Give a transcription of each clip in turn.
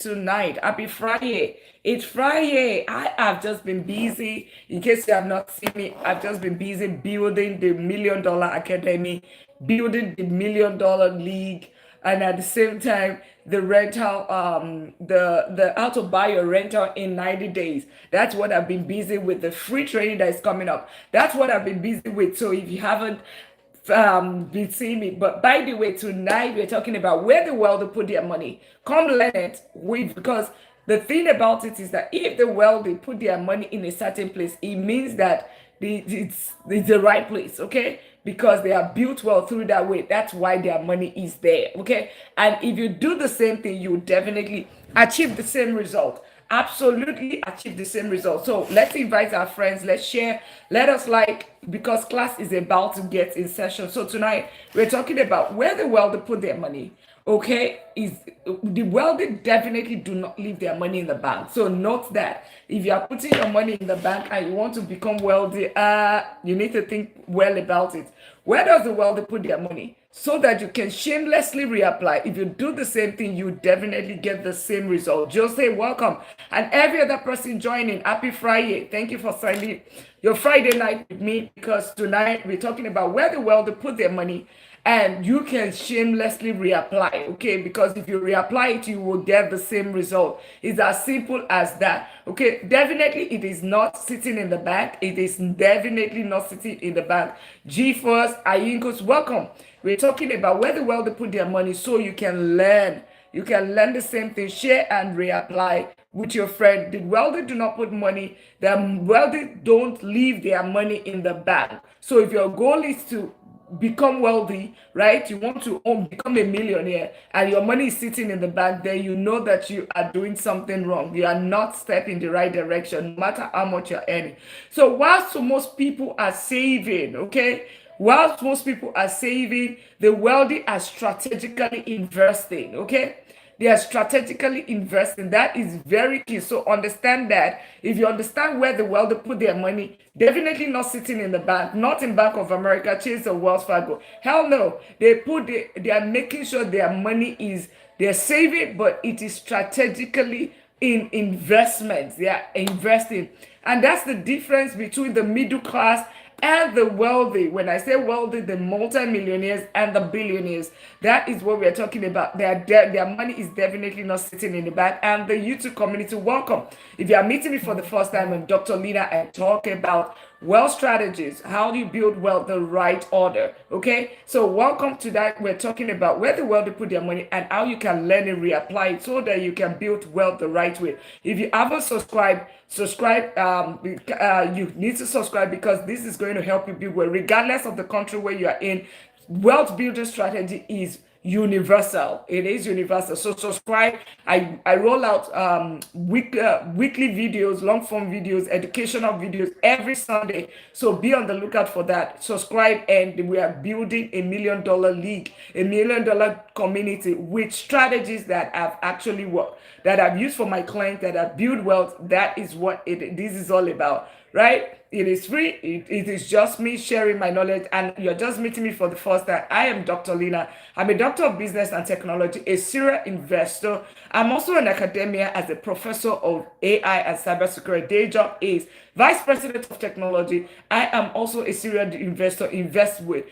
tonight. Happy Friday. It's Friday. I have just been busy. In case you have not seen me, I've just been busy building the $1 million academy, building the $1 million league, and at the same time, the rental, the how to buy your rental in 90 days. That's what I've been busy with. The free training that is coming up. That's what I've been busy with. So if you haven't been seeing me. But by the way, tonight we're talking about where the wealthy put their money. Come learn it with because the thing about it is that if the wealthy put their money in a certain place, it means that it's the right place, okay? Because they are built well through that way. That's why their money is there, okay? And if you do the same thing, you definitely achieve the same result, absolutely achieve the same result. So let's invite our friends, let's share, let us like, because class is about to get in session. So tonight we're talking about where the wealthy put their money. Okay, is the wealthy definitely do not leave their money in the bank. So note that if you are putting your money in the bank and you want to become wealthy, you need to think well about it. Where does the wealthy put their money? So that you can shamelessly reapply. If you do the same thing, you definitely get the same result. Just say welcome. And every other person joining, happy Friday. Thank you for signing your Friday night with me because tonight we're talking about where the wealthy put their money and you can shamelessly reapply, okay? Because if you reapply it, you will get the same result. It's as simple as that, okay? Definitely it is not sitting in the bank. It is definitely not sitting in the bank. G1st, Ayinkos, welcome. We're talking about where the wealthy put their money so you can learn. You can learn the same thing, share and reapply with your friend. The wealthy do not put money, the wealthy don't leave their money in the bank. So if your goal is to become wealthy, right? You want to become a millionaire and your money is sitting in the bank, then you know that you are doing something wrong. You are not stepping the right direction, no matter how much you're earning. So whilst most people are saving, okay? Whilst most people are saving, the wealthy are strategically investing, okay? They are strategically investing. That is very key. So understand that. If you understand where the wealthy put their money, definitely not sitting in the bank, not in Bank of America, Chase or Wells Fargo. Hell no. They are making sure their money is, they're saving, but it is strategically in investments. They are investing. And that's the difference between the middle class and the wealthy. When I say wealthy, the multimillionaires and the billionaires, that is what we're talking about. Their money is definitely not sitting in the bank. And the YouTube community, welcome. If you are meeting me for the first time, I'm Dr. Lina and talk about wealth strategies. How do you build wealth the right order? Okay, so welcome to that. We're talking about where the wealthy put their money and how you can learn and reapply it so that you can build wealth the right way. If you haven't subscribed, subscribe. You need to subscribe because this is going to help you build wealth regardless of the country where you are in. Wealth building strategy is universal. It is universal. So subscribe. I roll out weekly videos, long form videos, educational videos every Sunday. So be on the lookout for that. Subscribe, and we are building $1 million league, $1 million community with strategies that have actually worked, that I've used for my clients, that have built wealth. That is what this is all about, right? It is free. It is just me sharing my knowledge, and you're just meeting me for the first time. I am Dr. Lina. I'm a doctor of business and technology, a serial investor. I'm also an academia as a professor of AI and cybersecurity. Day job is vice president of technology. I am also a serial investor, invest with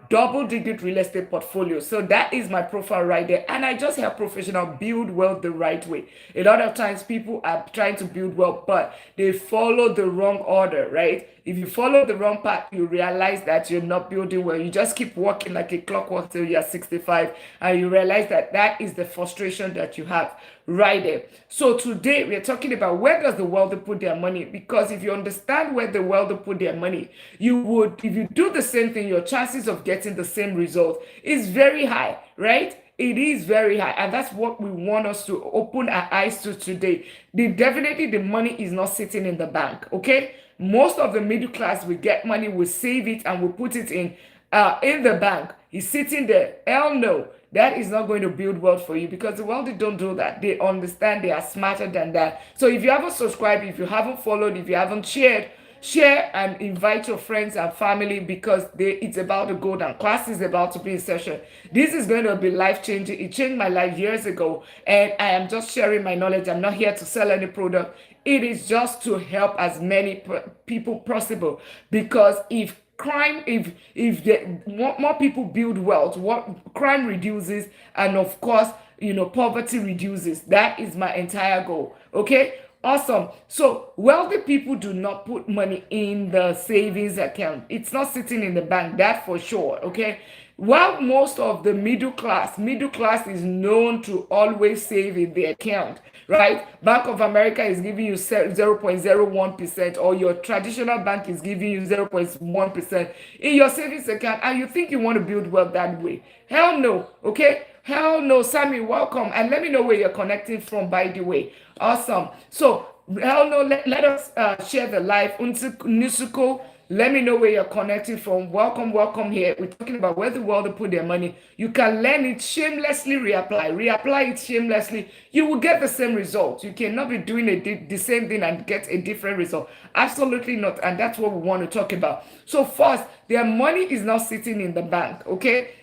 double-digit real estate portfolio. So that is my profile right there. And I just help professionals build wealth the right way. A lot of times people are trying to build wealth, but they follow the wrong order, right? If you follow the wrong path, you realize that you're not building well. You just keep walking like a clockwork till you're 65, and you realize that that is the frustration that you have right there. So today we're talking about where does the wealthy put their money? Because if you understand where the wealthy put their money, you would, if you do the same thing, your chances of getting the same result is very high, right? It is very high, and that's what we want us to open our eyes to today. Definitely the money is not sitting in the bank, okay? Most of the middle class will get money, will save it, and will put it in the bank. It's sitting there. Hell no. That is not going to build wealth for you because the wealthy don't do that. They understand, they are smarter than that. So if you haven't subscribed, if you haven't followed, if you haven't shared, Share and invite your friends and family because it's about to go down. Class is about to be in session. This is going to be life changing. It changed my life years ago, and I am just sharing my knowledge. I'm not here to sell any product. It is just to help as many people possible, because if more people build wealth, what crime reduces, and of course, poverty reduces. That is my entire goal. Okay. Awesome. So wealthy people do not put money in the savings account. It's not sitting in the bank, that for sure. Okay. While most of the middle class is known to always save in the account, right? Bank of America is giving you 0.01%, or your traditional bank is giving you 0.1% in your savings account, and you think you want to build wealth that way. Hell no. Okay. Hell no. Sammy, welcome. And let me know where you're connecting from, by the way. Awesome. So, hell no, let us share the live. Nisuko, let me know where you're connecting from. Welcome, welcome here. We're talking about where the world to put their money. You can learn it shamelessly, reapply it shamelessly. You will get the same result. You cannot be doing the same thing and get a different result. Absolutely not. And that's what we want to talk about. So first, their money is not sitting in the bank, okay?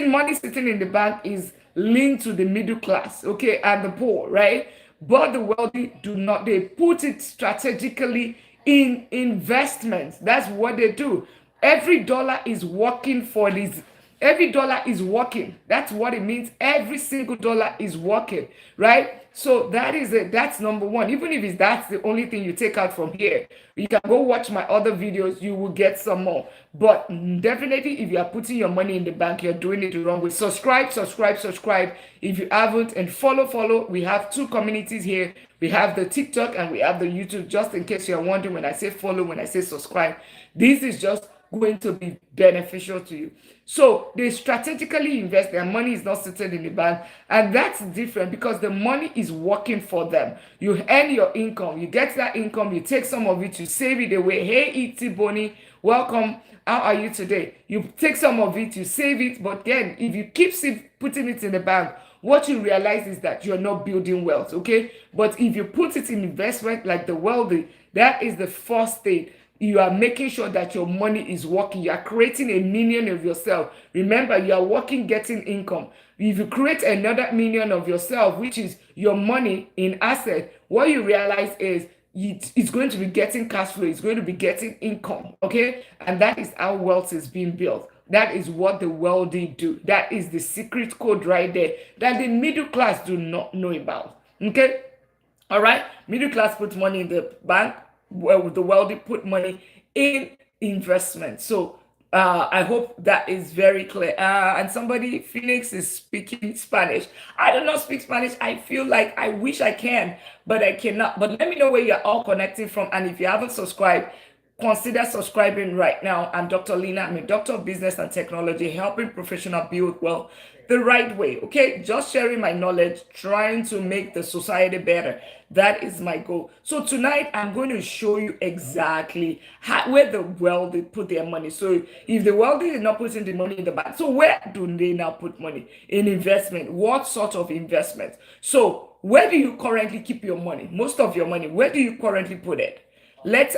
Money sitting in the bank is linked to the middle class, okay, and the poor, right? But the wealthy do not. They put it strategically in investments. That's what they do. Every dollar is working for this. Every dollar is working. That's what it means. Every single dollar is working, right? So that is it. That's number one. Even if that's the only thing you take out from here, you can go watch my other videos. You will get some more. But definitely, if you are putting your money in the bank, you're doing it the wrong way. Subscribe, subscribe, subscribe if you haven't, and follow. We have two communities here. We have the TikTok and we have the YouTube. Just in case you're wondering, when I say follow, when I say subscribe, this is just going to be beneficial to you. So they strategically invest. Their money is not sitting in the bank, and that's different because the money is working for them. You earn your income, you get that income, you take some of it, you save it away. Hey, E.T. Bonnie, welcome. How are you today? You take some of it, you save it, but then if you keep putting it in the bank, what you realize is that you're not building wealth, okay? But if you put it in investment like the wealthy, that is the first thing. You are making sure that your money is working. You are creating a million of yourself. Remember, you are working, getting income. If you create another million of yourself, which is your money in asset, what you realize is it's going to be getting cash flow. It's going to be getting income, okay? And that is how wealth is being built. That is what the wealthy do. That is the secret code right there that the middle class do not know about, okay? All right? Middle class puts money in the bank. Well, the wealthy put money in investment. So I hope that is very clear. And somebody, Phoenix, is speaking Spanish. I do not speak Spanish. I feel like I wish I can, but I cannot. But let me know where you're all connecting from. And if you haven't subscribed, consider subscribing right now. I'm Dr. Lina. I'm a doctor of business and technology, helping professionals build wealth the right way. Okay, just sharing my knowledge, trying to make the society better. That is my goal. So tonight I'm going to show you exactly where the wealthy put their money. So if the wealthy is not putting the money in the bank, so where do they now put money? In investment. What sort of investment? So where do you currently keep your money? Most of your money, where do you currently put it? Let's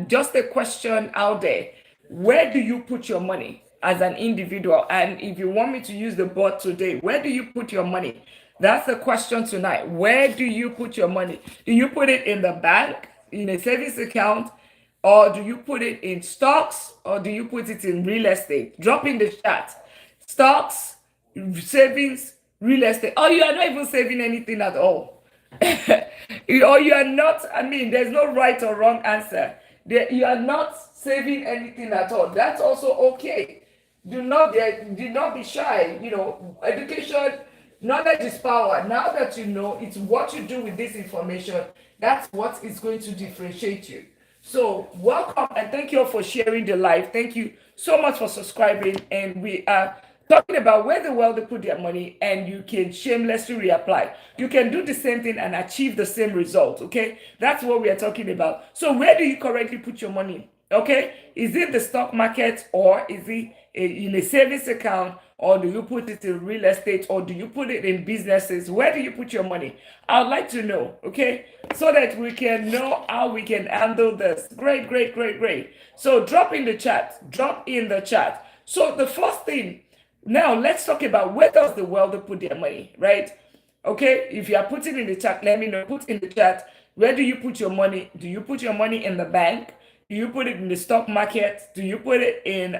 just a question out there. Where do you put your money as an individual? And if you want me to use the board today, where do you put your money? That's the question tonight. Where do you put your money? Do you put it in the bank, in a savings account, or do you put it in stocks, or do you put it in real estate? Drop in the chat. Stocks, savings, real estate. Or you are not even saving anything at all. Or you are not, I mean, there's no right or wrong answer. You are not saving anything at all. That's also okay. Do not be shy. Education, knowledge is power. Now that you know, it's what you do with this information. That's what is going to differentiate you. So welcome and thank you all for sharing the live. Thank you so much for subscribing. And we are talking about where the wealthy put their money, and you can shamelessly reapply. You can do the same thing and achieve the same result, okay? That's what we are talking about. So where do you currently put your money? Okay, is it the stock market, or is it in a savings account, or do you put it in real estate, or do you put it in businesses? Where do you put your money? I'd like to know, okay, so that we can know how we can handle this. Great, great, great, great. So drop in the chat, drop in the chat. So the first thing, now let's talk about where does the wealthy put their money, right? Okay, if you are putting in the chat, let me know. Put in the chat, where do you put your money? Do you put your money in the bank? Do you put it in the stock market? Do you put it in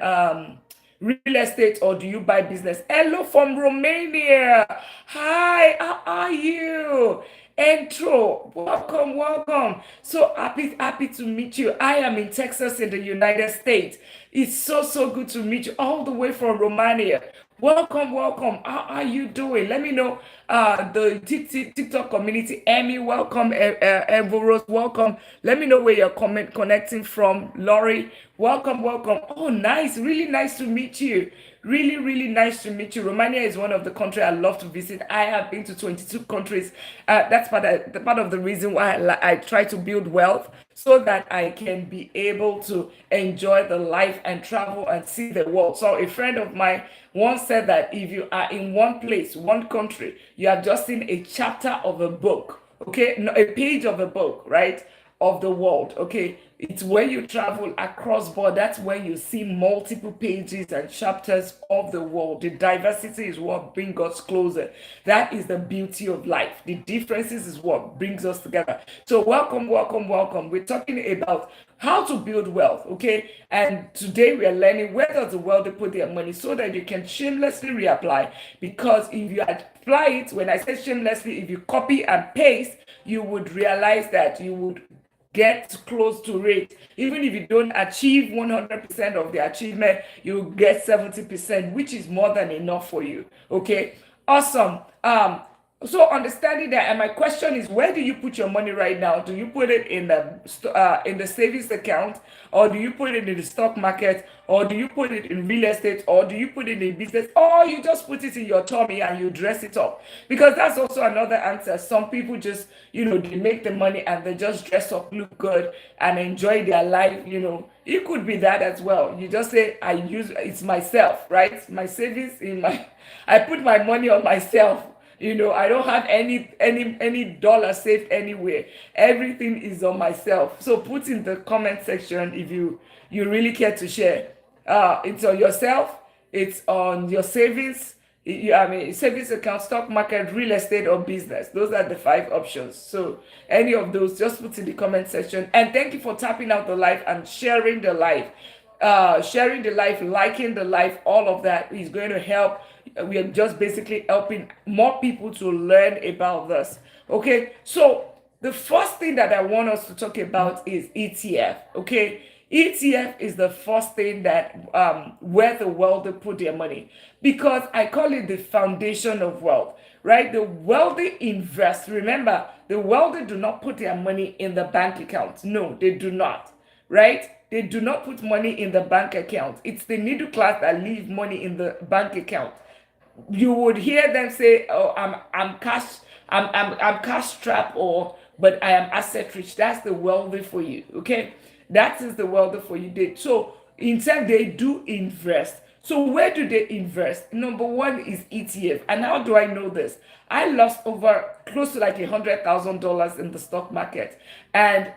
real estate, or do you buy business? Hello from Romania. Hi, how are you? Intro, welcome, welcome. So happy to meet you. I am in Texas in the United States. It's so good to meet you all the way from Romania. Welcome, welcome. How are you doing? Let me know. The TikTok community, Emmy, welcome. Evoros, welcome. Let me know where you're connecting from. Lori, welcome, welcome. Oh, nice. Really nice to meet you. Really nice to meet you. Romania is one of the countries I love to visit. I have been to 22 countries. That's part of the reason why I try to build wealth, so that I can be able to enjoy the life and travel and see the world. So a friend of mine once said that if you are in one place, one country, you have just seen a chapter of a book, okay, no, a page of a book, right? Of the world. Okay, it's when you travel across board, that's when you see multiple pages and chapters of the world. The diversity is what brings us closer. That is the beauty of life. The differences is what brings us together. So welcome, welcome, welcome. We're talking about how to build wealth. Okay, and today we are learning where does the wealthy put their money, so that you can shamelessly reapply. Because if you apply it, when I say shamelessly, if you copy and paste, you would realize that you would get close to it. Even if you don't achieve 100% of the achievement, you get 70%, which is more than enough for you. Okay, awesome. So understanding that, and my question is, where do you put your money right now? Do you put it in the savings account, or do you put it in the stock market, or do you put it in real estate, or do you put it in business, or you just put it in your tummy and you dress it up? Because that's also another answer. Some people just, they make the money and they just dress up, look good, and enjoy their life. It could be that as well. You just say, it's myself, right? My savings in my, I put my money on myself. I don't have any dollar saved anywhere. Everything is on myself. So put in the comment section if you really care to share. It's on yourself, it's on your savings. I mean, savings account, stock market, real estate, or business. Those are the 5 options. So any of those, just put in the comment section. And thank you for tapping out the live and sharing the live. Sharing the life, liking the life, all of that is going to help. We are just basically helping more people to learn about this. Okay, so the first thing that I want us to talk about is ETF. Okay, ETF is the first thing that where the wealthy put their money, because I call it the foundation of wealth. Right, the wealthy invest. Remember, the wealthy do not put their money in the bank account. No, they do not. Right? They do not put money in the bank account. It's the middle class that leave money in the bank account. You would hear them say, "Oh, I'm cash, I'm cash strapped, or but I am asset rich." That's the wealthy for you. Okay, that is the wealthy for you. So instead, they do invest. So where do they invest? Number one is ETF. And how do I know this? I lost over close to like $100,000 in the stock market, and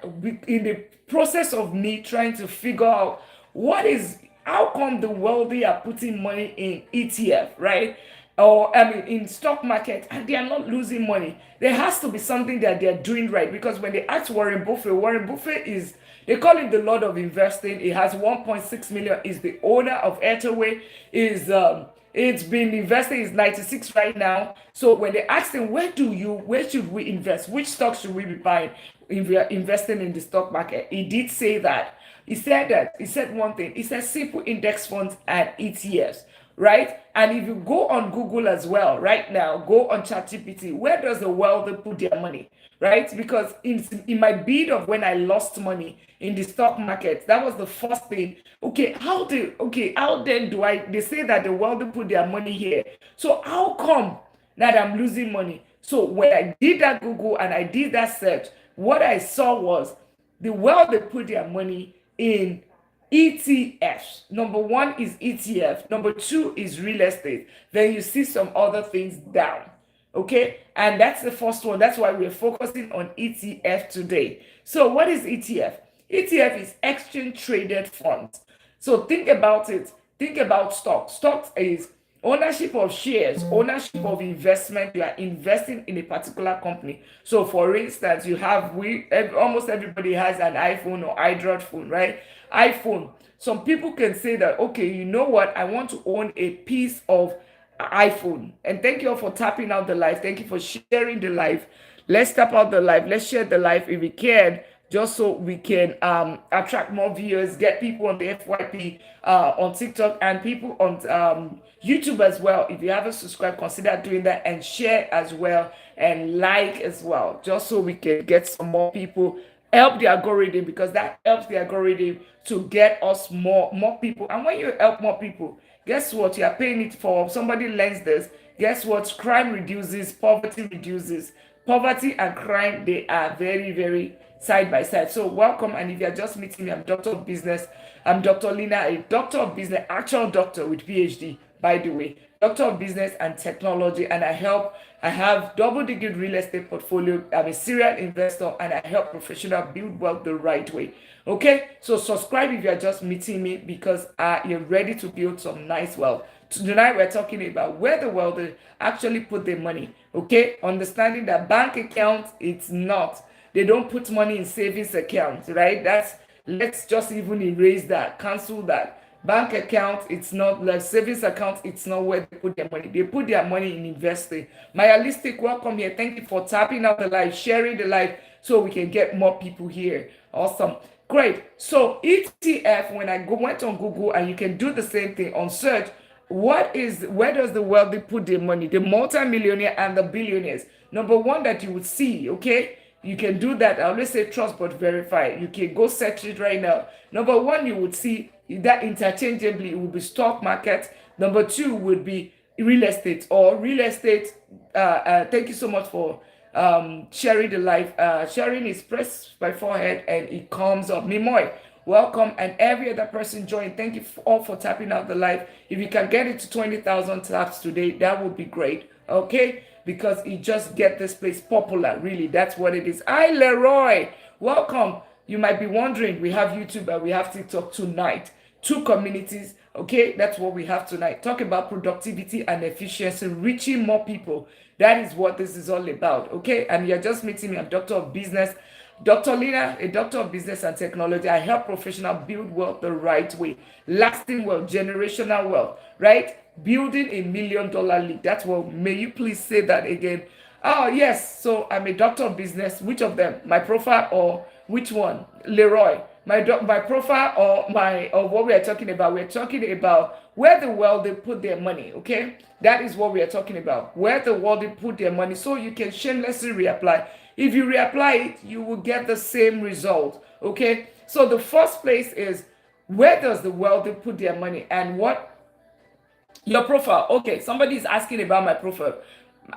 in the process of me trying to figure out how come the wealthy are putting money in ETF, right? Or I mean in stock market, and they are not losing money. There has to be something that they're doing right, because when they ask Warren Buffett is, they call him the Lord of Investing. He has 1.6 million, is the owner of Hathaway, is it's been investing, is 96 right now. So when they asked him, where should we invest? Which stocks should we be buying if we are investing in the stock market? He did say that. He said one thing. He said simple index funds and ETFs, right? And if you go on Google as well, right now, go on ChatGPT, where does the wealthy put their money, right? Because in my bid of when I lost money in the stock market, that was the first thing. Okay, how then do they say that the wealthy put their money here. So how come that I'm losing money? So when I did that Google and I did that search, what I saw was the wealthy put their money in ETFs. Number one is ETF. Number two is real estate. Then you see some other things down. Okay. And that's the first one. That's why we're focusing on ETF today. So, what is ETF? ETF is exchange traded funds. So, think about it. Think about stocks. Stocks is ownership of shares, ownership of investment. You are investing in a particular company. So, for instance, you have almost everybody has an iPhone or Android phone, right? iPhone. Some people can say that, okay, you know what? I want to own a piece of iPhone. And thank you all for tapping out the live. Thank you for sharing the live. Let's tap out the live. Let's share the live if we can, just so we can attract more viewers, get people on the FYP on TikTok and people on YouTube as well. If you haven't subscribed, consider doing that and share as well and like as well, just so we can get some more people, help the algorithm, because that helps the algorithm to get us more people. And when you help more people, guess what? You are paying it for. Somebody learns this. Guess what? Crime reduces, poverty reduces. Poverty and crime, they are very, very side by side. So welcome. And if you're just meeting me, I'm Doctor of Business. I'm Dr. Lina, a doctor of business, actual doctor with PhD, by the way. Doctor of Business and Technology. And I have double-digit real estate portfolio. I'm a serial investor and I help professionals build wealth the right way. Okay, so subscribe if you're just meeting me, because you're ready to build some nice wealth. Tonight we're talking about where the wealthy actually put their money. Okay, understanding that bank accounts, it's not. They don't put money in savings accounts, right? Let's just even erase that, cancel that. Bank account, it's not like savings account, it's not where they put their money. They put their money in investing. My holistic, welcome here. Thank you for tapping out the live, sharing the live, so we can get more people here. Awesome. Great. So ETF, when I went on Google, and you can do the same thing on search, where does the wealthy put their money? The multimillionaire and the billionaires. Number one that you would see, okay? You can do that. I always say trust but verify. You can go search it right now. Number one, you would see that interchangeably it would be stock market. Number two would be real estate or real estate. Thank you so much for sharing the live. Sharing is press my forehead and it comes up. Mimoy, welcome, and every other person join. Thank you all for tapping out the live. If you can get it to 20,000 taps today, that would be great. Okay, because it just get this place popular. Really, that's what it is. Hi, Leroy, welcome. You might be wondering, we have YouTube and we have TikTok tonight. Two communities. Okay, that's what we have tonight. Talk about productivity and efficiency, reaching more people. That is what this is all about. Okay, and you're just meeting me. I'm Doctor of Business, Dr. Lina, a doctor of business and technology. I help professionals build wealth the right way, lasting wealth, generational wealth, right? Building $1 million league. That's what. May you please say that again? Oh yes. So I'm a doctor of business. Which of them? My profile or which one? Leroy. My profile or what we are talking about? We're talking about where the wealthy put their money. Okay, that is what we are talking about. Where the wealthy put their money, so you can shamelessly reapply. If you reapply it, you will get the same result. Okay, so the first place is, where does the wealthy put their money, and what your profile? Okay, somebody is asking about my profile.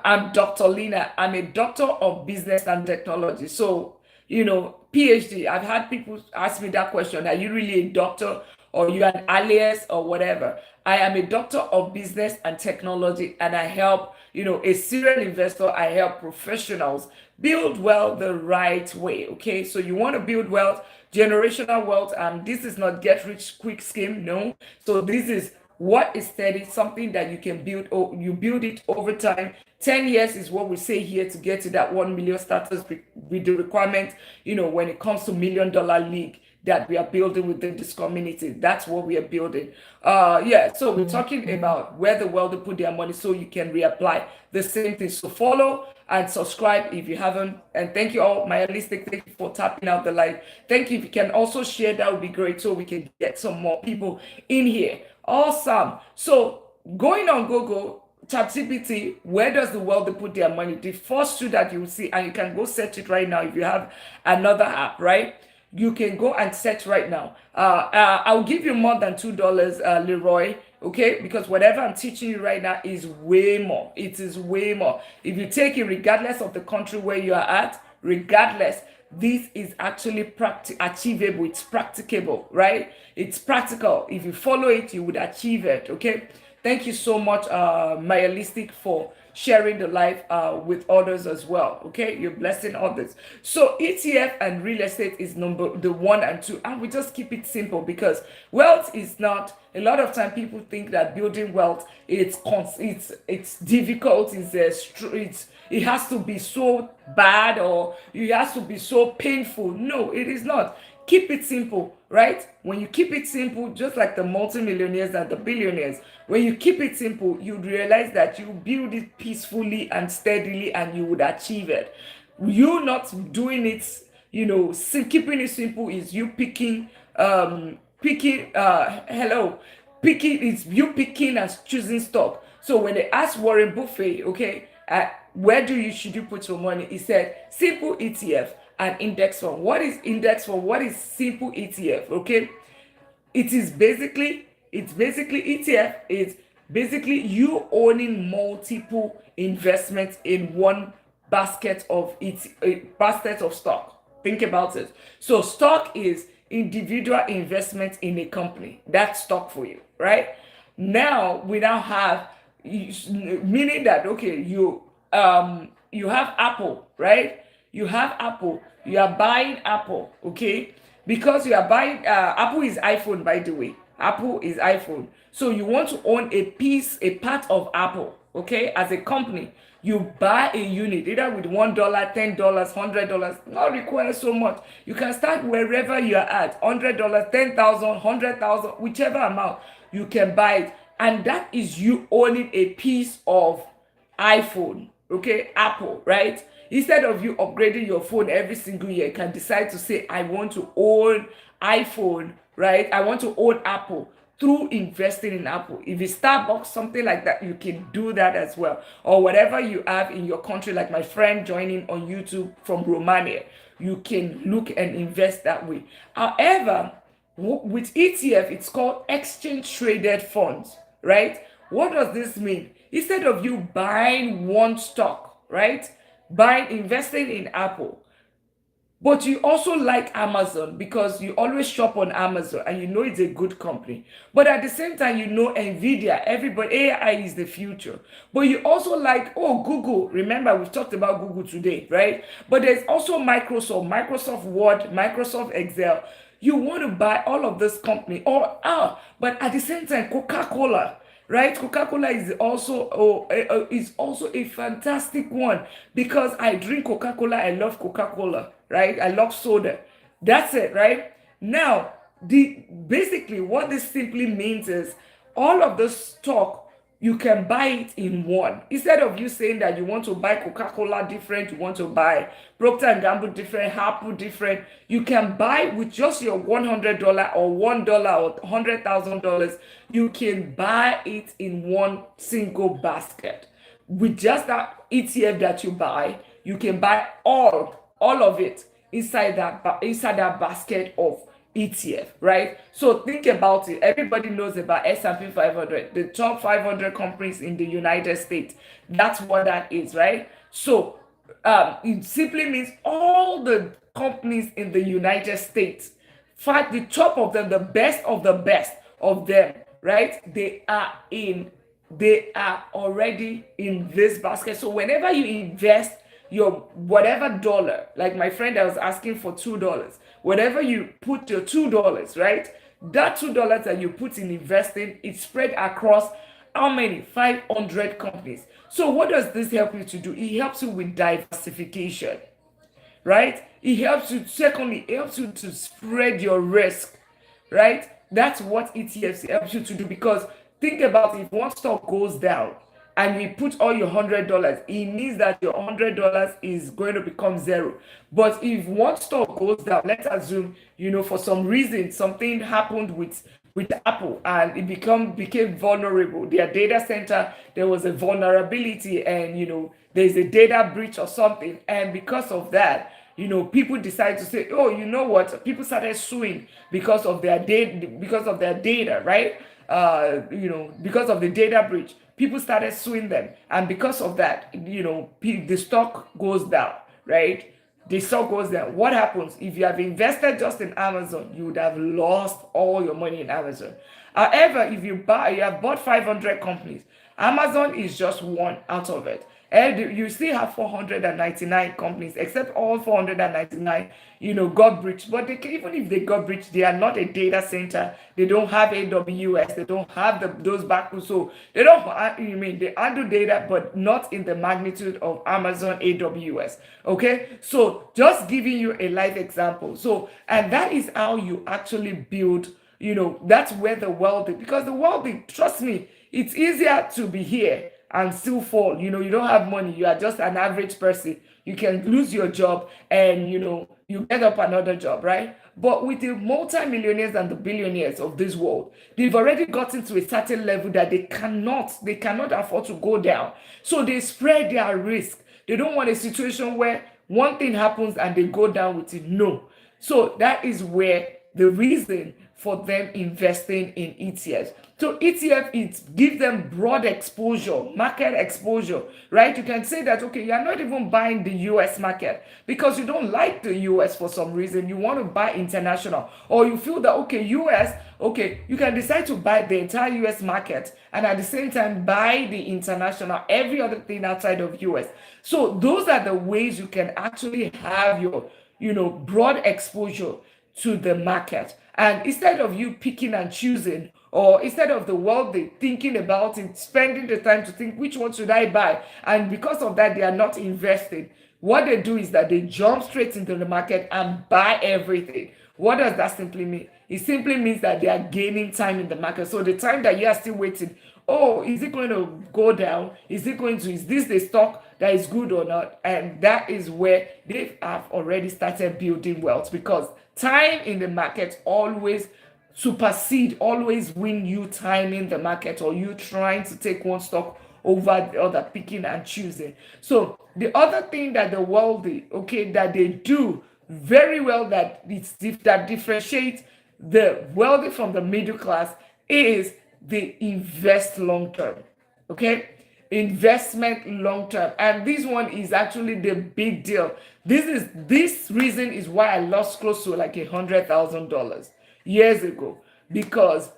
I'm Dr. Lina. I'm a doctor of business and technology. So, PhD. I've had people ask me that question. Are you really a doctor, or you an alias or whatever? I am a doctor of business and technology, and I help, a serial investor. I help professionals build wealth the right way. Okay, so you want to build wealth, generational wealth, and this is not get rich quick scheme. No, so this is what is steady, something that you can build, or you build it over time. 10 years is what we say here to get to that 1 million status with the requirement, when it comes to $1 million league that we are building within this community. That's what we are building. So we're talking about where the wealthy put their money, so you can reapply the same thing. So follow and subscribe if you haven't. And thank you all, my holistic. Thank you for tapping out the live. Thank you. If you can also share, that would be great, so we can get some more people in here. Awesome. So going on Google, ChatGPT, where does the wealthy put their money? The first two that you will see, and you can go search it right now if you have another app, right? You can go and search right now. I'll give you more than $2, Leroy, okay? Because whatever I'm teaching you right now is way more. It is way more. If you take it, regardless of the country where you are at, regardless, this is actually achievable. It's practicable, right? It's practical. If you follow it, you would achieve it. Okay. Thank you so much, Mayalistic, for sharing the life with others as well. Okay, you're blessing others. So ETF and real estate is number the one and two, and we just keep it simple because wealth is not. A lot of time people think that building wealth it's difficult. It has to be so bad or it has to be so painful. No, it is not. Keep it simple, right? When you keep it simple, just like the multimillionaires and the billionaires, when you keep it simple, you realize that you build it peacefully and steadily and you would achieve it. You not doing it, keeping it simple is you picking is you picking and choosing stock. So when they asked Warren Buffett, okay, where should you put your money? He said simple ETF and index fund. What is index fund? What is simple ETF? Okay, it's basically ETF. It's basically you owning multiple investments in one basket of stock. Think about it. So stock is individual investment in a company. That's stock for you, right? Now we now have, meaning that okay, you have Apple, right? You have Apple. You are buying Apple, okay? Because you are buying Apple is iPhone, by the way. Apple is iPhone. So you want to own a part of Apple, okay? As a company, you buy a unit either with $1, $10, $100. Not require so much. You can start wherever you are at. $100, 10,000, 100,000, whichever amount you can buy it, and that is you owning a piece of iPhone, okay? Apple, right? Instead of you upgrading your phone every single year, you can decide to say, I want to own iPhone, right? I want to own Apple through investing in Apple. If it's Starbucks, something like that, you can do that as well. Or whatever you have in your country, like my friend joining on YouTube from Romania, you can look and invest that way. However, with ETF, it's called exchange traded funds, right? What does this mean? Instead of you buying one stock, right? Investing in Apple, but you also like Amazon because you always shop on Amazon and you know it's a good company. But at the same time, you know Nvidia, everybody, AI is the future. But you also like, Google. Remember, we've talked about Google today, right? But there's also Microsoft Word, Microsoft Excel. You want to buy all of this company, but at the same time, Coca-Cola, right? Coca-Cola is also a fantastic one because I drink Coca-Cola. I love Coca-Cola, right? I love soda. That's it, right? Now, basically what this simply means is all of the stock you can buy it in one. Instead of you saying that you want to buy Coca-Cola different, you want to buy Procter and Gamble different, Apple different, you can buy with just your $100 or $1 or $100,000. You can buy it in one single basket. With just that ETF that you buy, you can buy all of it inside that basket of ETF, right? So think about it. Everybody knows about S&P 500, the top 500 companies in the United States. That's what that is, right? So it simply means all the companies in the United States, fact, the top of them, the best of them, right? They are already in this basket. So whenever you invest your whatever dollar, like my friend that was asking for $2, whatever you put your $2, right? That $2 that you put in investing, it's spread across how many? 500 companies. So what does this help you to do? It helps you with diversification, right? Secondly, it helps you to spread your risk, right? That's what ETFs helps you to do, because think about if one stock goes down and you put all your $100, it means that your $100 is going to become zero. But if one stock goes down, let's assume, for some reason, something happened with Apple and it became vulnerable. Their data center, there was a vulnerability and, there's a data breach or something. And because of that, people decide to say, oh, you know what? People started suing because of their data, right? Because of the data breach, people started suing them. And because of that, the stock goes down, right? the stock goes down. What happens? If you have invested just in Amazon, you would have lost all your money in Amazon. However, if you have bought 500 companies, Amazon is just one out of it. And you still have 499 companies, except all 499, got breached. But even if they got breached, they are not a data center. They don't have AWS. They don't have those backbooks. So they don't, they handle data, but not in the magnitude of Amazon AWS. Okay. So just giving you a live example. So, and that is how you actually build, that's where the wealthy, because the wealthy, trust me, it's easier to be here and still fall. You don't have money. You are just an average person. You can lose your job and, you get up another job, right? But with the multi-millionaires and the billionaires of this world, they've already gotten to a certain level that they cannot afford to go down. So they spread their risk. They don't want a situation where one thing happens and they go down with it. No. So that is where the reason for them investing in ETFs. So ETF, it gives them broad exposure, market exposure, right? You can say that, okay, you're not even buying the US market because you don't like the US for some reason. You want to buy international, or you feel that, okay, US, okay, you can decide to buy the entire US market and at the same time buy the international, every other thing outside of US. So those are the ways you can actually have your, broad exposure to the market. And instead of you picking and choosing, or instead of the wealthy thinking about it, spending the time to think, which one should I buy? And because of that, they are not investing. What they do is that they jump straight into the market and buy everything. What does that simply mean? It simply means that they are gaining time in the market. So the time that you are still waiting, oh, is it going to go down? Is this the stock that is good or not? And that is where they have already started building wealth, because time in the market always always win you time in the market, or you trying to take one stock over the other, picking and choosing. So the other thing that the wealthy, okay, that they do very well, that differentiates the wealthy from the middle class, is they invest long term. Okay, investment long term, and this one is actually the big deal. This reason is why I lost close to like $100,000 years ago, because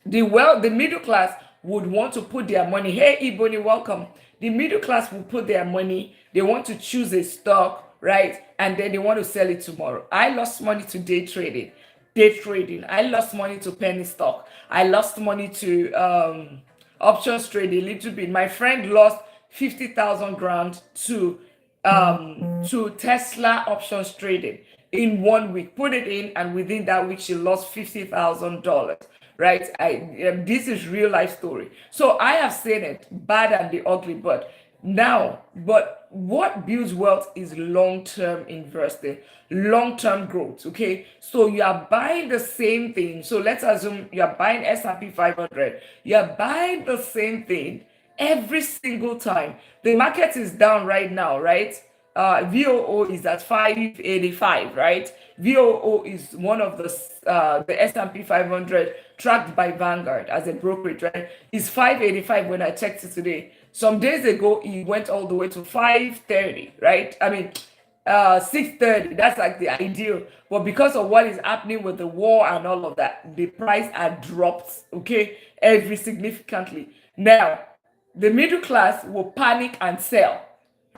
the middle class would want to put their money. Hey, Ebony, welcome. The middle class will put their money. They want to choose a stock, right? And then they want to sell it tomorrow. I lost money to day trading. I lost money to penny stock. I lost money to options trading a little bit. My friend lost 50,000 grand to Tesla options trading in 1 week. Put it in, and within that week she lost $50,000. Right? This is real life story. So I have seen it, bad and the ugly, but what builds wealth is long-term investing, long-term growth. Okay, so you are buying the same thing. So let's assume you are buying S&P 500. You are buying the same thing every single time. The market is down right now, right? VOO is at 585, right? VOO is one of the S&P 500 tracked by Vanguard as a brokerage, right? It's 585 when I checked it today. Some days ago, it went all the way to 530, right? I mean, 630. That's like the ideal. But because of what is happening with the war and all of that, the price had dropped, okay, every significantly. Now, the middle class will panic and sell,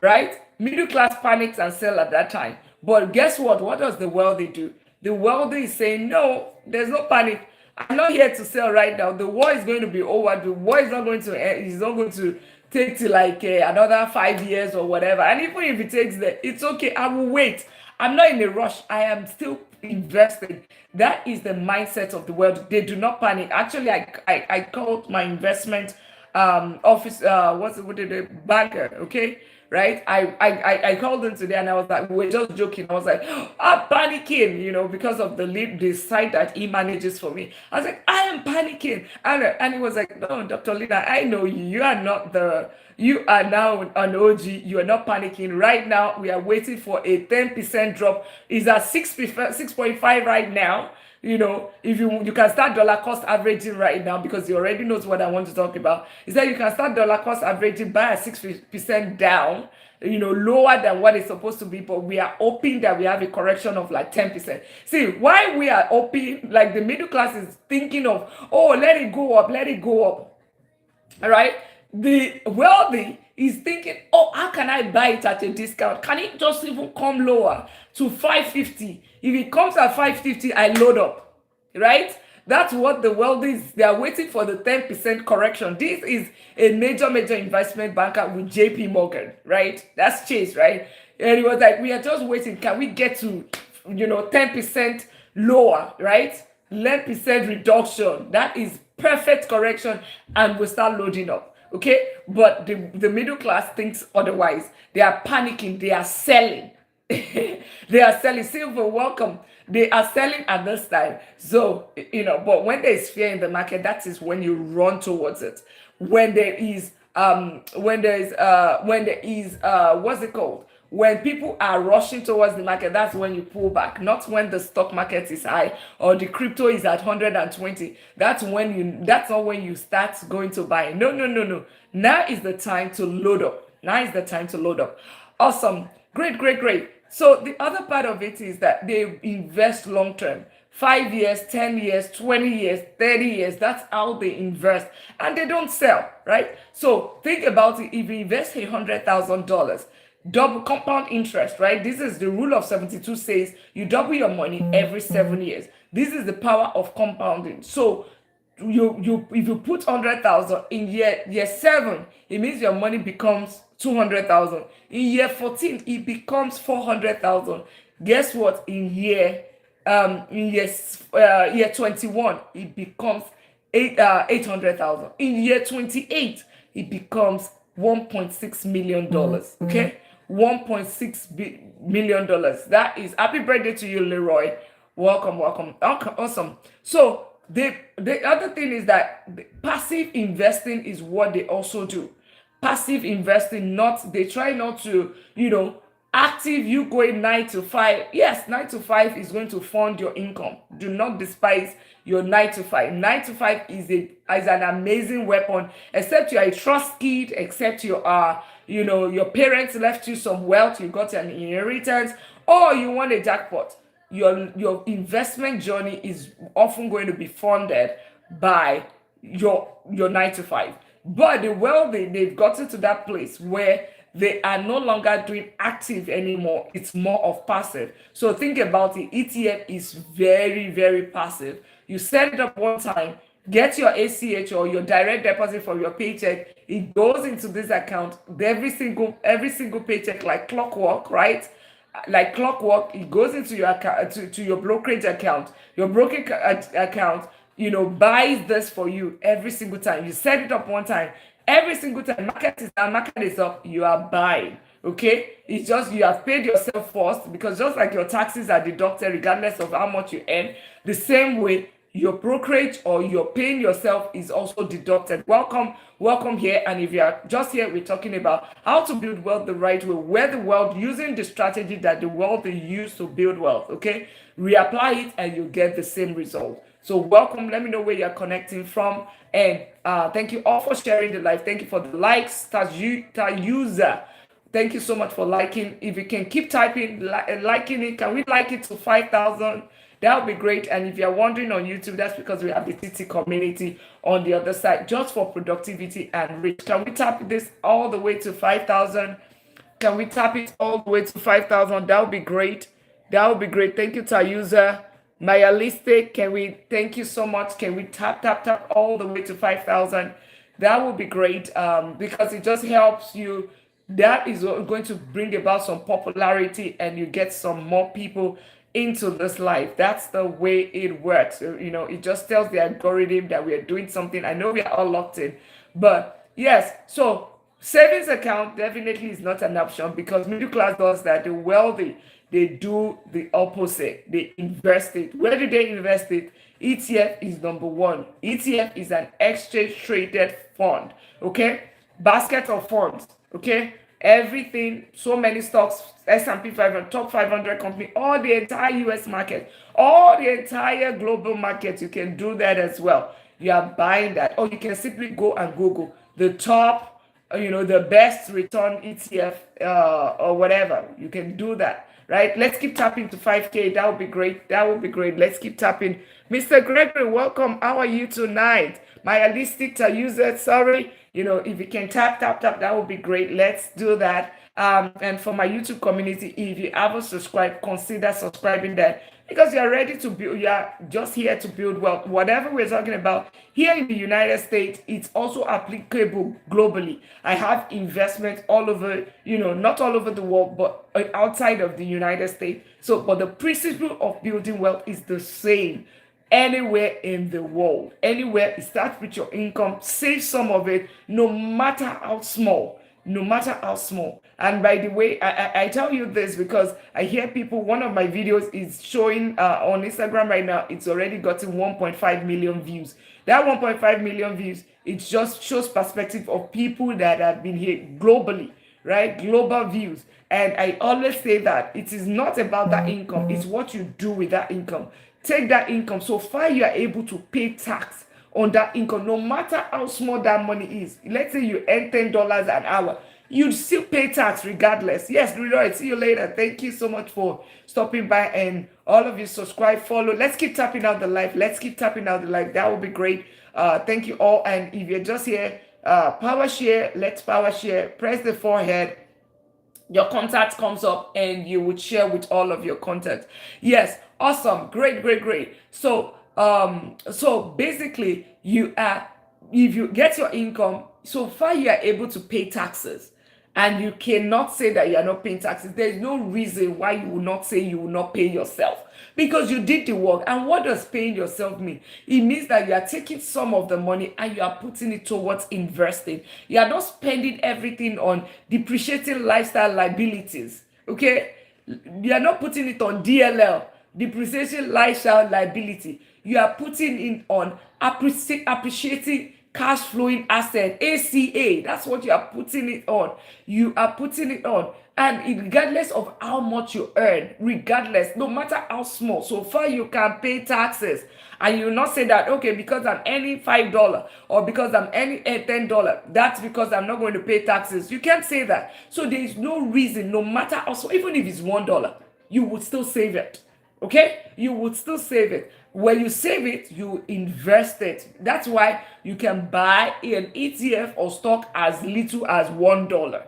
right? Middle class panics and sell at that time. But guess what? What does the wealthy do? The wealthy is saying, no, there's no panic. I'm not here to sell right now. The war is going to be over. The war is not going to end. It's not going to take to like another 5 years or whatever. And even if it takes that, it's okay. I will wait. I'm not in a rush. I am still investing. That is the mindset of the world. They do not panic. Actually, I called my investment office, what did the banker, okay? Right? I called them today and I was like, we were just joking. I was like, I'm panicking, because of the site that he manages for me. I was like, I am panicking. And he was like, no, Dr. Lina, I know you. You are now an OG. You are not panicking. Right now, we are waiting for a 10% drop. It's at 6.5 right now. If you can start dollar cost averaging right now, because he already knows what I want to talk about, is that you can start dollar cost averaging by a 6% down, lower than what it's supposed to be, but we are hoping that we have a correction of like 10%. See, why we are hoping, like the middle class is thinking of, oh, let it go up, let it go up. All right. The wealthy is thinking, oh, how can I buy it at a discount? Can it just even come lower to 550? If it comes at 550, I load up. Right? That's what the wealthy is. They are waiting for the 10% correction. This is a major, major investment banker with JP Morgan, right? That's Chase, right? And he was like, we are just waiting. Can we get to, 10% lower, right? 10% reduction. That is perfect correction, and we'll start loading up. Okay, but the middle class thinks otherwise. They are panicking. They are selling. They are selling. Silver, welcome. They are selling at this time. So but when there is fear in the market, that is when you run towards it. When there is what's it called? When people are rushing towards the market, that's when you pull back. Not when the stock market is high or the crypto is at 120. That's not when you start going to buy. No. Now is the time to load up. Now is the time to load up. Awesome. Great. So the other part of it is that they invest long term. 5 years, 10 years, 20 years, 30 years. That's how they invest. And they don't sell, right? So think about it. If you invest $100,000, double compound interest, right? This is the rule of 72 says you double your money every 7 years. This is the power of compounding. So you if you put 100,000 in year 7, it means your money becomes 200,000. In year 14, it becomes 400,000. Guess what? In year 21, it becomes 800,000. In year 28, it becomes $1.6 million. Okay, $1.6 million. That is, happy birthday to you, Leroy. Welcome. Okay, awesome. So the other thing is that passive investing is what they also do. Passive investing, they try not to, active, you going 9 to 5. Yes, 9 to 5 is going to fund your income. Do not despise your 9 to 5. 9 to 5 is an amazing weapon, except you are a trust kid, except you are, your parents left you some wealth, you got an inheritance, or you want a jackpot. Your investment journey is often going to be funded by your 9 to 5. But the wealthy, they've gotten to that place where they are no longer doing active anymore. It's more of passive. So think about it. ETF is very, very passive. You set it up one time, get your ACH or your direct deposit from your paycheck. It goes into this account every single paycheck, like clockwork, right? Like clockwork, it goes into your account, to your brokerage account. Your brokerage account, buys this for you every single time. You set it up one time. Every single time market is up, you are buying. Okay, it's just you have paid yourself first, because just like your taxes are deducted regardless of how much you earn, the same way your brokerage or your paying yourself is also deducted. Welcome here. And if you are just here, we're talking about how to build wealth the right way, where the wealth, using the strategy that the wealth is used to build wealth. Okay, reapply it and you get the same result. So welcome. Let me know where you're connecting from. And thank you all for sharing the live. Thank you for the likes. User. Thank you so much for liking. If you can keep typing, liking it, can we like it to 5,000? That would be great. And if you're wondering on YouTube, that's because we have the TT community on the other side, just for productivity and reach. Can we tap this all the way to 5,000? Can we tap it all the way to 5,000? That would be great. That would be great. Thank you, Tayuza. Maya Liste, thank you so much. Can we tap all the way to 5,000? That would be great, because it just helps you. That is going to bring about some popularity, and you get some more people into this life. That's the way it works. It just tells the algorithm that we are doing something. I know we are all locked in, but yes. So savings account definitely is not an option, because middle class does that. The wealthy, they do the opposite. They invest it. Where do they invest it? ETF is number one. ETF is an exchange traded fund. Okay, basket of funds. Okay, everything, so many stocks, S&P 500, top 500 company, all the entire US market, all the entire global market. You can do that as well. You are buying that, or you can simply go and Google the top the best return ETF or whatever. You can do that, right? Let's keep tapping to 5K. That would be great. That would be great. Let's keep tapping. Mr. Gregory, welcome. How are you tonight? My Alistic user, sorry. If you can tap, that would be great. Let's do that. And for my YouTube community, if you haven't subscribed, consider subscribing there, because you're ready to build. You're just here to build wealth. Whatever we're talking about here in the United States, it's also applicable globally. I have investments all over, not all over the world, but outside of the United States. So, but the principle of building wealth is the same anywhere in the world. Anywhere, it starts with your income. Save some of it, no matter how small. No matter how small. And by the way, I tell you this because I hear people, one of my videos is showing on Instagram right now, it's already gotten 1.5 million views. That 1.5 million views, it just shows perspective of people that have been here globally, right? Global views. And I always say that it is not about that income, it's what you do with that income. Take that income, so far you are able to pay tax on that income, no matter how small that money is. Let's say you earn $10 an hour, you'd still pay tax regardless. Yes, Lloyd, see you later. Thank you so much for stopping by, and all of you subscribe, follow. Let's keep tapping out the live. Let's keep tapping out the live. That would be great. Thank you all. And if you're just here, power share. Let's power share. Press the forehead. Your contact comes up and you would share with all of your contacts. Yes, awesome, great. So basically if you get your income, so far you are able to pay taxes, and you cannot say that you are not paying taxes. There is no reason why you will not say you will not pay yourself, because you did the work. And what does paying yourself mean? It means that you are taking some of the money and you are putting it towards investing. You are not spending everything on depreciating lifestyle liabilities, okay? You are not putting it on DLL, depreciation lifestyle liability. You are putting it on appreciating cash flowing asset, ACA. That's what you are putting it on. You are putting it on. And regardless of how much you earn, regardless, no matter how small, so far you can pay taxes. And you will not say that, okay, because I'm earning $5 or because I'm earning $10, that's because I'm not going to pay taxes. You can't say that. So there is no reason, no matter how small, even if it's $1, you would still save it. Okay, you would still save it. When you save it, you invest it. That's why you can buy an ETF or stock as little as $1.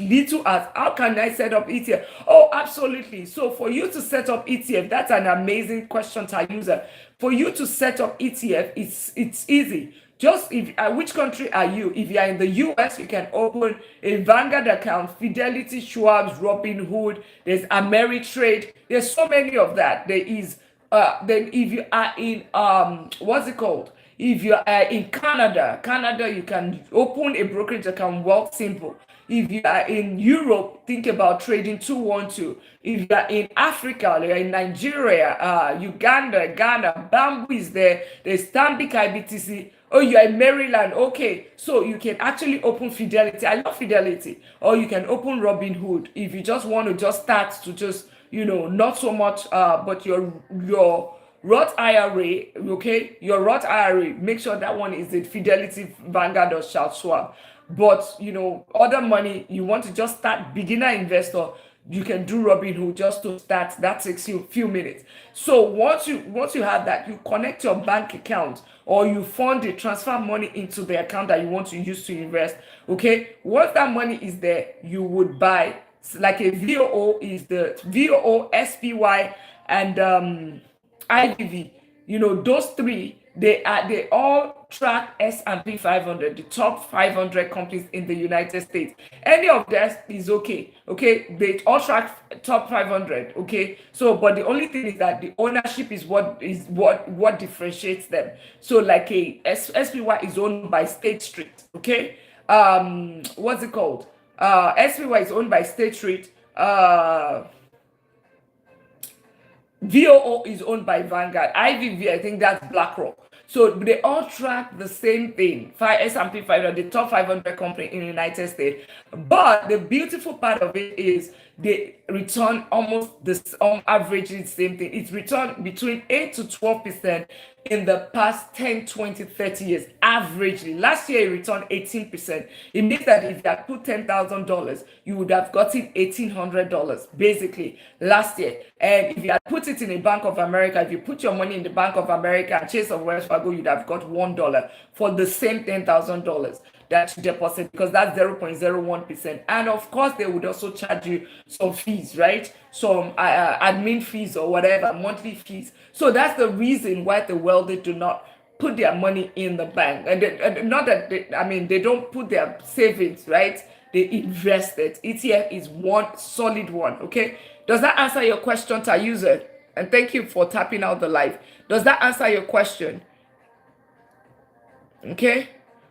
Little as, how can I set up ETF? Oh, absolutely. So for you to set up ETF, that's an amazing question to user. For you to set up ETF, it's easy. Just which country are you? If you are in the US, you can open a Vanguard account, Fidelity, Schwab's, Robinhood. There's Ameritrade. There's so many of that. There is. Then if you are in what's it called? If you are in Canada, you can open a brokerage account. Wealth Simple. If you are in Europe, think about Trading 212. If you are in Africa, you're in Nigeria, Uganda, Ghana, Bamboo is there. There's Stanbic IBTC. Oh, you're in Maryland. Okay, so you can actually open Fidelity. I love Fidelity. Or you can open Robinhood if you just want to just start to just, not so much, but your Roth IRA, okay? Your Roth IRA, make sure that one is in Fidelity, Vanguard, or Charles Schwab. But, other money, you want to just start beginner investor, you can do Robinhood just to start. That takes you a few minutes. So once you have that, you connect your bank account, or you fund it, transfer money into the account that you want to use to invest. Okay, once that money is there, you would buy like a VOO, is the VOO, SPY, and IVV. Those three, they all track S&P 500, the top 500 companies in the United States. Any of that is okay. They all track top 500. Okay, so but the only thing is that the ownership is what differentiates them. So like SPY is owned by State Street. Okay, what's it called? SPY is owned by State Street. VOO is owned by Vanguard. IVV, I think that's BlackRock. So they all track the same thing. S&P 500, the top 500 company in the United States. But the beautiful part of it is they return almost on average the same thing. It's return between 8 to 12% in the past 10, 20, 30 years, averagely. Last year, it returned 18%. It means that if you had put $10,000, you would have gotten $1,800, basically, last year. And if you had put it in a Bank of America, if you put your money in the Bank of America and Chase of Wells Fargo, you'd have got $1 for the same $10,000 that you deposit, because that's 0.01%. And of course, they would also charge you some fees, right? Some admin fees or whatever, monthly fees. So that's the reason why the wealthy do not put their money in the bank. And not that they don't put their savings, right? They invest it. ETF is one solid one. Okay. Does that answer your question, user? And thank you for tapping out the live. Does that answer your question? Okay.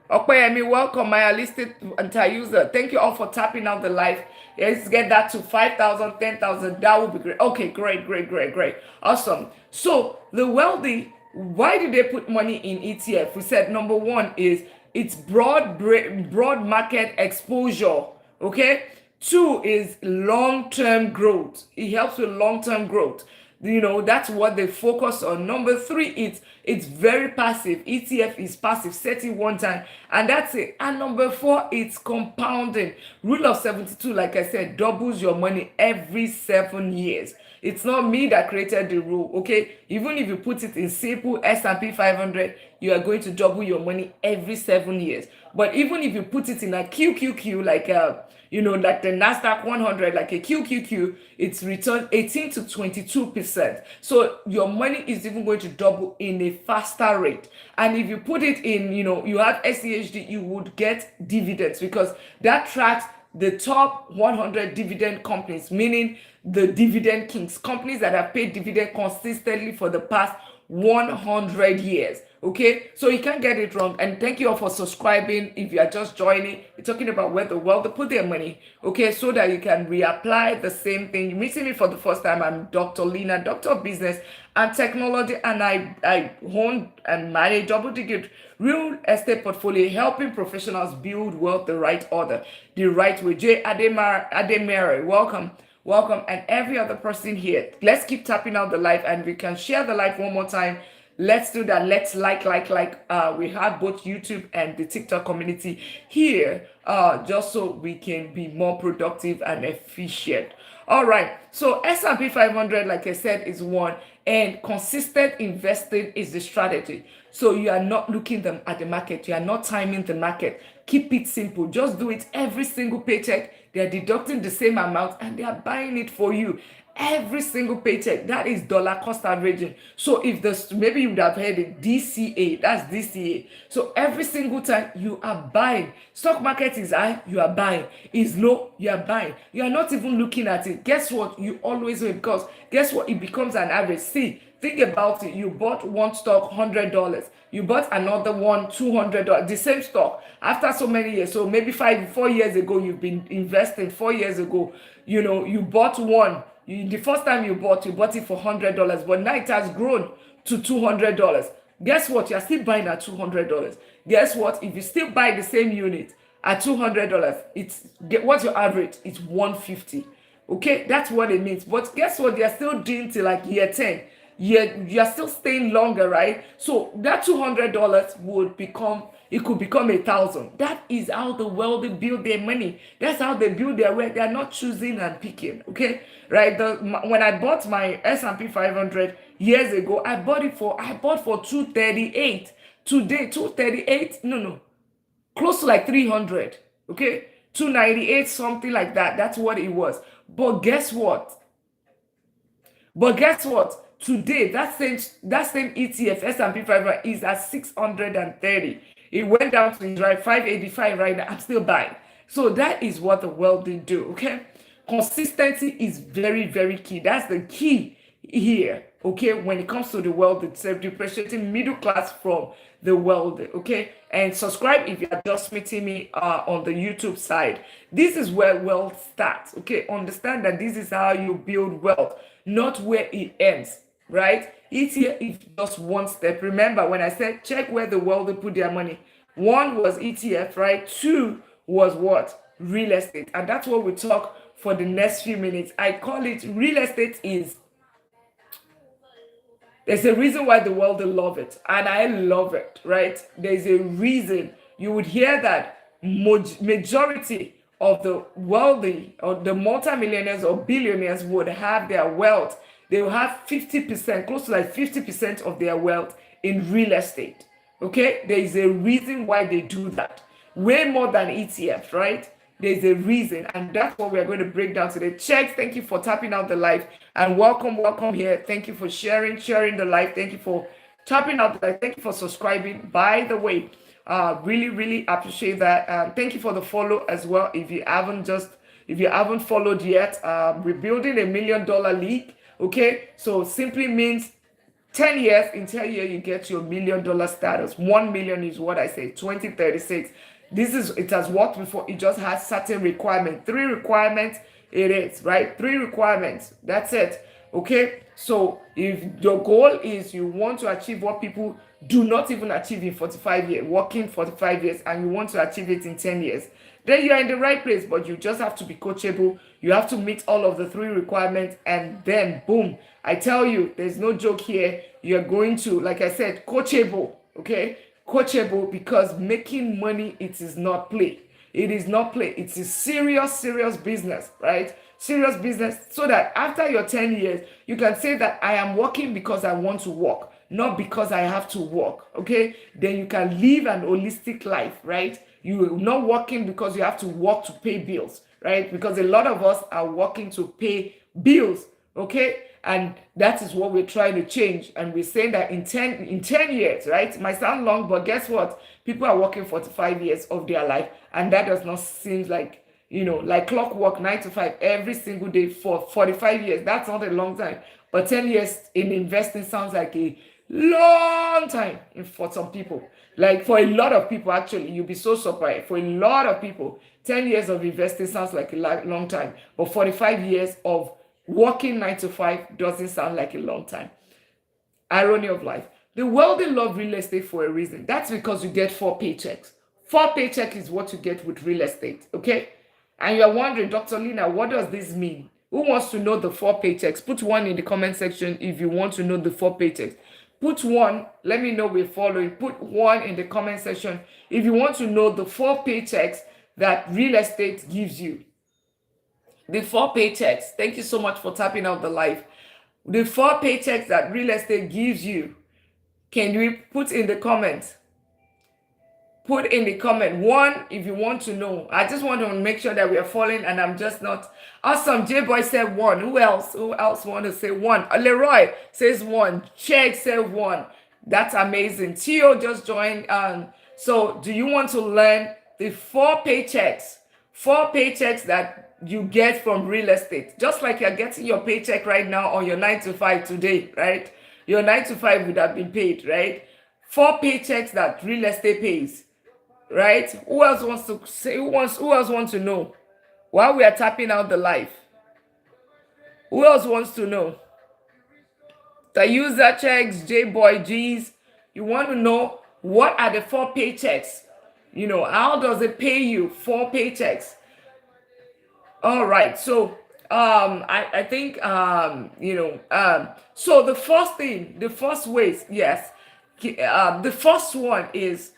Okpeyemi, welcome, my listed user. Thank you all for tapping out the live. Let's get that to 5,000, 10,000. That would be great. Okay, great. Awesome. So the wealthy, why do they put money in ETF? We said number one is it's broad market exposure. Okay. Two is long-term growth. It helps with long-term growth. That's what they focus on. Number three, it's very passive. ETF is passive. Set it one time and that's it. And number four, it's compounding. Rule of 72, like I said, doubles your money every 7 years. It's not me that created the rule, okay? Even if you put it in simple S&P 500, you are going to double your money every 7 years. But even if you put it in a QQQ, like like the Nasdaq 100, like a QQQ, it's returned 18 to 22%. So your money is even going to double in a faster rate. And if you put it in, you have SCHD, you would get dividends, because that tracks the top 100 dividend companies, meaning the dividend kings, companies that have paid dividend consistently for the past 100 years. Okay, so you can't get it wrong. And thank you all for subscribing. If you are just joining, we're talking about where the wealthy put their money, okay, so that you can reapply the same thing. You're meeting me for the first time. I'm Dr. Lina, Doctor of Business and Technology, and I own and manage double-digit real estate portfolio, helping professionals build wealth the right order, the right way. Jay Ademare, welcome, and every other person here. Let's keep tapping out the live, and we can share the live one more time. Let's do that. Let's like. We have both YouTube and the TikTok community here, just so we can be more productive and efficient. All right. So S&P 500, like I said, is one, and consistent investing is the strategy. So you are not looking them at the market. You are not timing the market. Keep it simple. Just do it every single paycheck. They are deducting the same amount and they are buying it for you. Every single paycheck, that is dollar cost averaging. So if maybe you would have heard it, DCA, that's DCA. So every single time you are buying. Stock market is high, you are buying. Is low, you are buying. You are not even looking at it. Guess what? You always win, because guess what? It becomes an average. See, think about it. You bought one stock $100. You bought another one $200. The same stock after so many years. So maybe 4 years ago, you've been investing. 4 years ago, you bought one. The first time you bought it for $100, but now it has grown to $200. Guess what? You're still buying at $200. Guess what? If you still buy the same unit at $200, what's your average? It's $150. Okay, that's what it means. But guess what? They're still doing till like year 10. You're still staying longer, right? So that $200 could become 1,000. That is how the wealthy build their money. That's how they build their wealth. They're not choosing and picking, okay? Right? When I bought my S&P 500 years ago, I bought for 238. Today, 238? No. Close to like 300, okay? 298, something like that. That's what it was. But guess what? Today, that same ETF, S&P 500, is at 630. It went down to 585 right now. I'm still buying. So that is what the wealthy do, okay? Consistency is very, very key. That's the key here, okay? When it comes to the wealthy, differentiating middle class from the wealthy, okay? And subscribe if you are just meeting me on the YouTube side. This is where wealth starts, okay? Understand that this is how you build wealth, not where it ends, right? ETF is just one step. Remember when I said check where the wealthy put their money. One was ETF, right? Two was what? Real estate. And that's what we talk for the next few minutes. I call it real estate is There's a reason why the world love it, and I love it, right? There's a reason. You would hear that majority of the wealthy or the multimillionaires or billionaires would have their wealth. They will have 50%, close to like 50% of their wealth in real estate. Okay, there is a reason why they do that. Way more than ETF, right? There's a reason, and that's what we're going to break down today. Checks, thank you for tapping out the live, and welcome here. Thank you for sharing the live. Thank you for tapping out the live. Thank you for subscribing. By the way, really appreciate that. Thank you for the follow as well. If you haven't followed yet, we're building $1 million league. Okay, so simply means 10 years, in 10 years, you get your $1 million status. 1 million is what I say, 2036. It has worked before. It just has certain requirements. 3 requirements it is, right? 3 requirements. That's it. Okay. So if your goal is you want to achieve what people do not even achieve in 45 years, working 45 years, and you want to achieve it in 10 years, then you're in the right place, but you just have to be coachable. You have to meet all of the 3 requirements, and then boom, I tell you, there's no joke here. You're going to, like I said, coachable, okay? Coachable, because making money, it is not play. It is not play. It's a serious business, right? Serious business, so that after your 10 years, you can say that I am working because I want to work, not because I have to work, okay? Then you can live an holistic life, right? You're not working because you have to work to pay bills, right? Because a lot of us are working to pay bills, okay? And that is what we're trying to change. And we're saying that in 10 years, right? It might sound long, but guess what? People are working 45 years of their life. And that does not seem like, like clockwork, 9 to 5, every single day for 45 years. That's not a long time. But 10 years in investing sounds like a long time for some people. Like for a lot of people, actually, you'll be so surprised. For a lot of people, 10 years of investing sounds like a long time. But 45 years of working 9 to 5 doesn't sound like a long time. Irony of life. The wealthy love real estate for a reason. That's because you get 4 paychecks. 4 paychecks is what you get with real estate, okay? And you're wondering, Dr. Lina, what does this mean? Who wants to know the 4 paychecks? Put 1 in the comment section if you want to know the 4 paychecks. Put 1, let me know we're following. Put 1 in the comment section if you want to know the 4 paychecks that real estate gives you. The 4 paychecks. Thank you so much for tapping out the live. The 4 paychecks that real estate gives you. Can you put in the comments? Put in the comment 1 if you want to know. I just want to make sure that we are following, and I'm just not. Awesome. J-Boy said 1. Who else want to say 1? Leroy says 1. Check said 1. That's amazing. Tio just joined. So do you want to learn the 4 paychecks? 4 paychecks that you get from real estate. Just like you're getting your paycheck right now on your 9 to 5 today, right? Your 9 to 5 would have been paid, right? 4 paychecks that real estate pays. Right? Who else wants to say? Who else wants to know? While we are tapping out the live, who else wants to know? The user checks, J-Boy G's. You want to know what are the 4 paychecks? How does it pay you? 4 paychecks. All right. So I think so the first ways, yes. The first one is,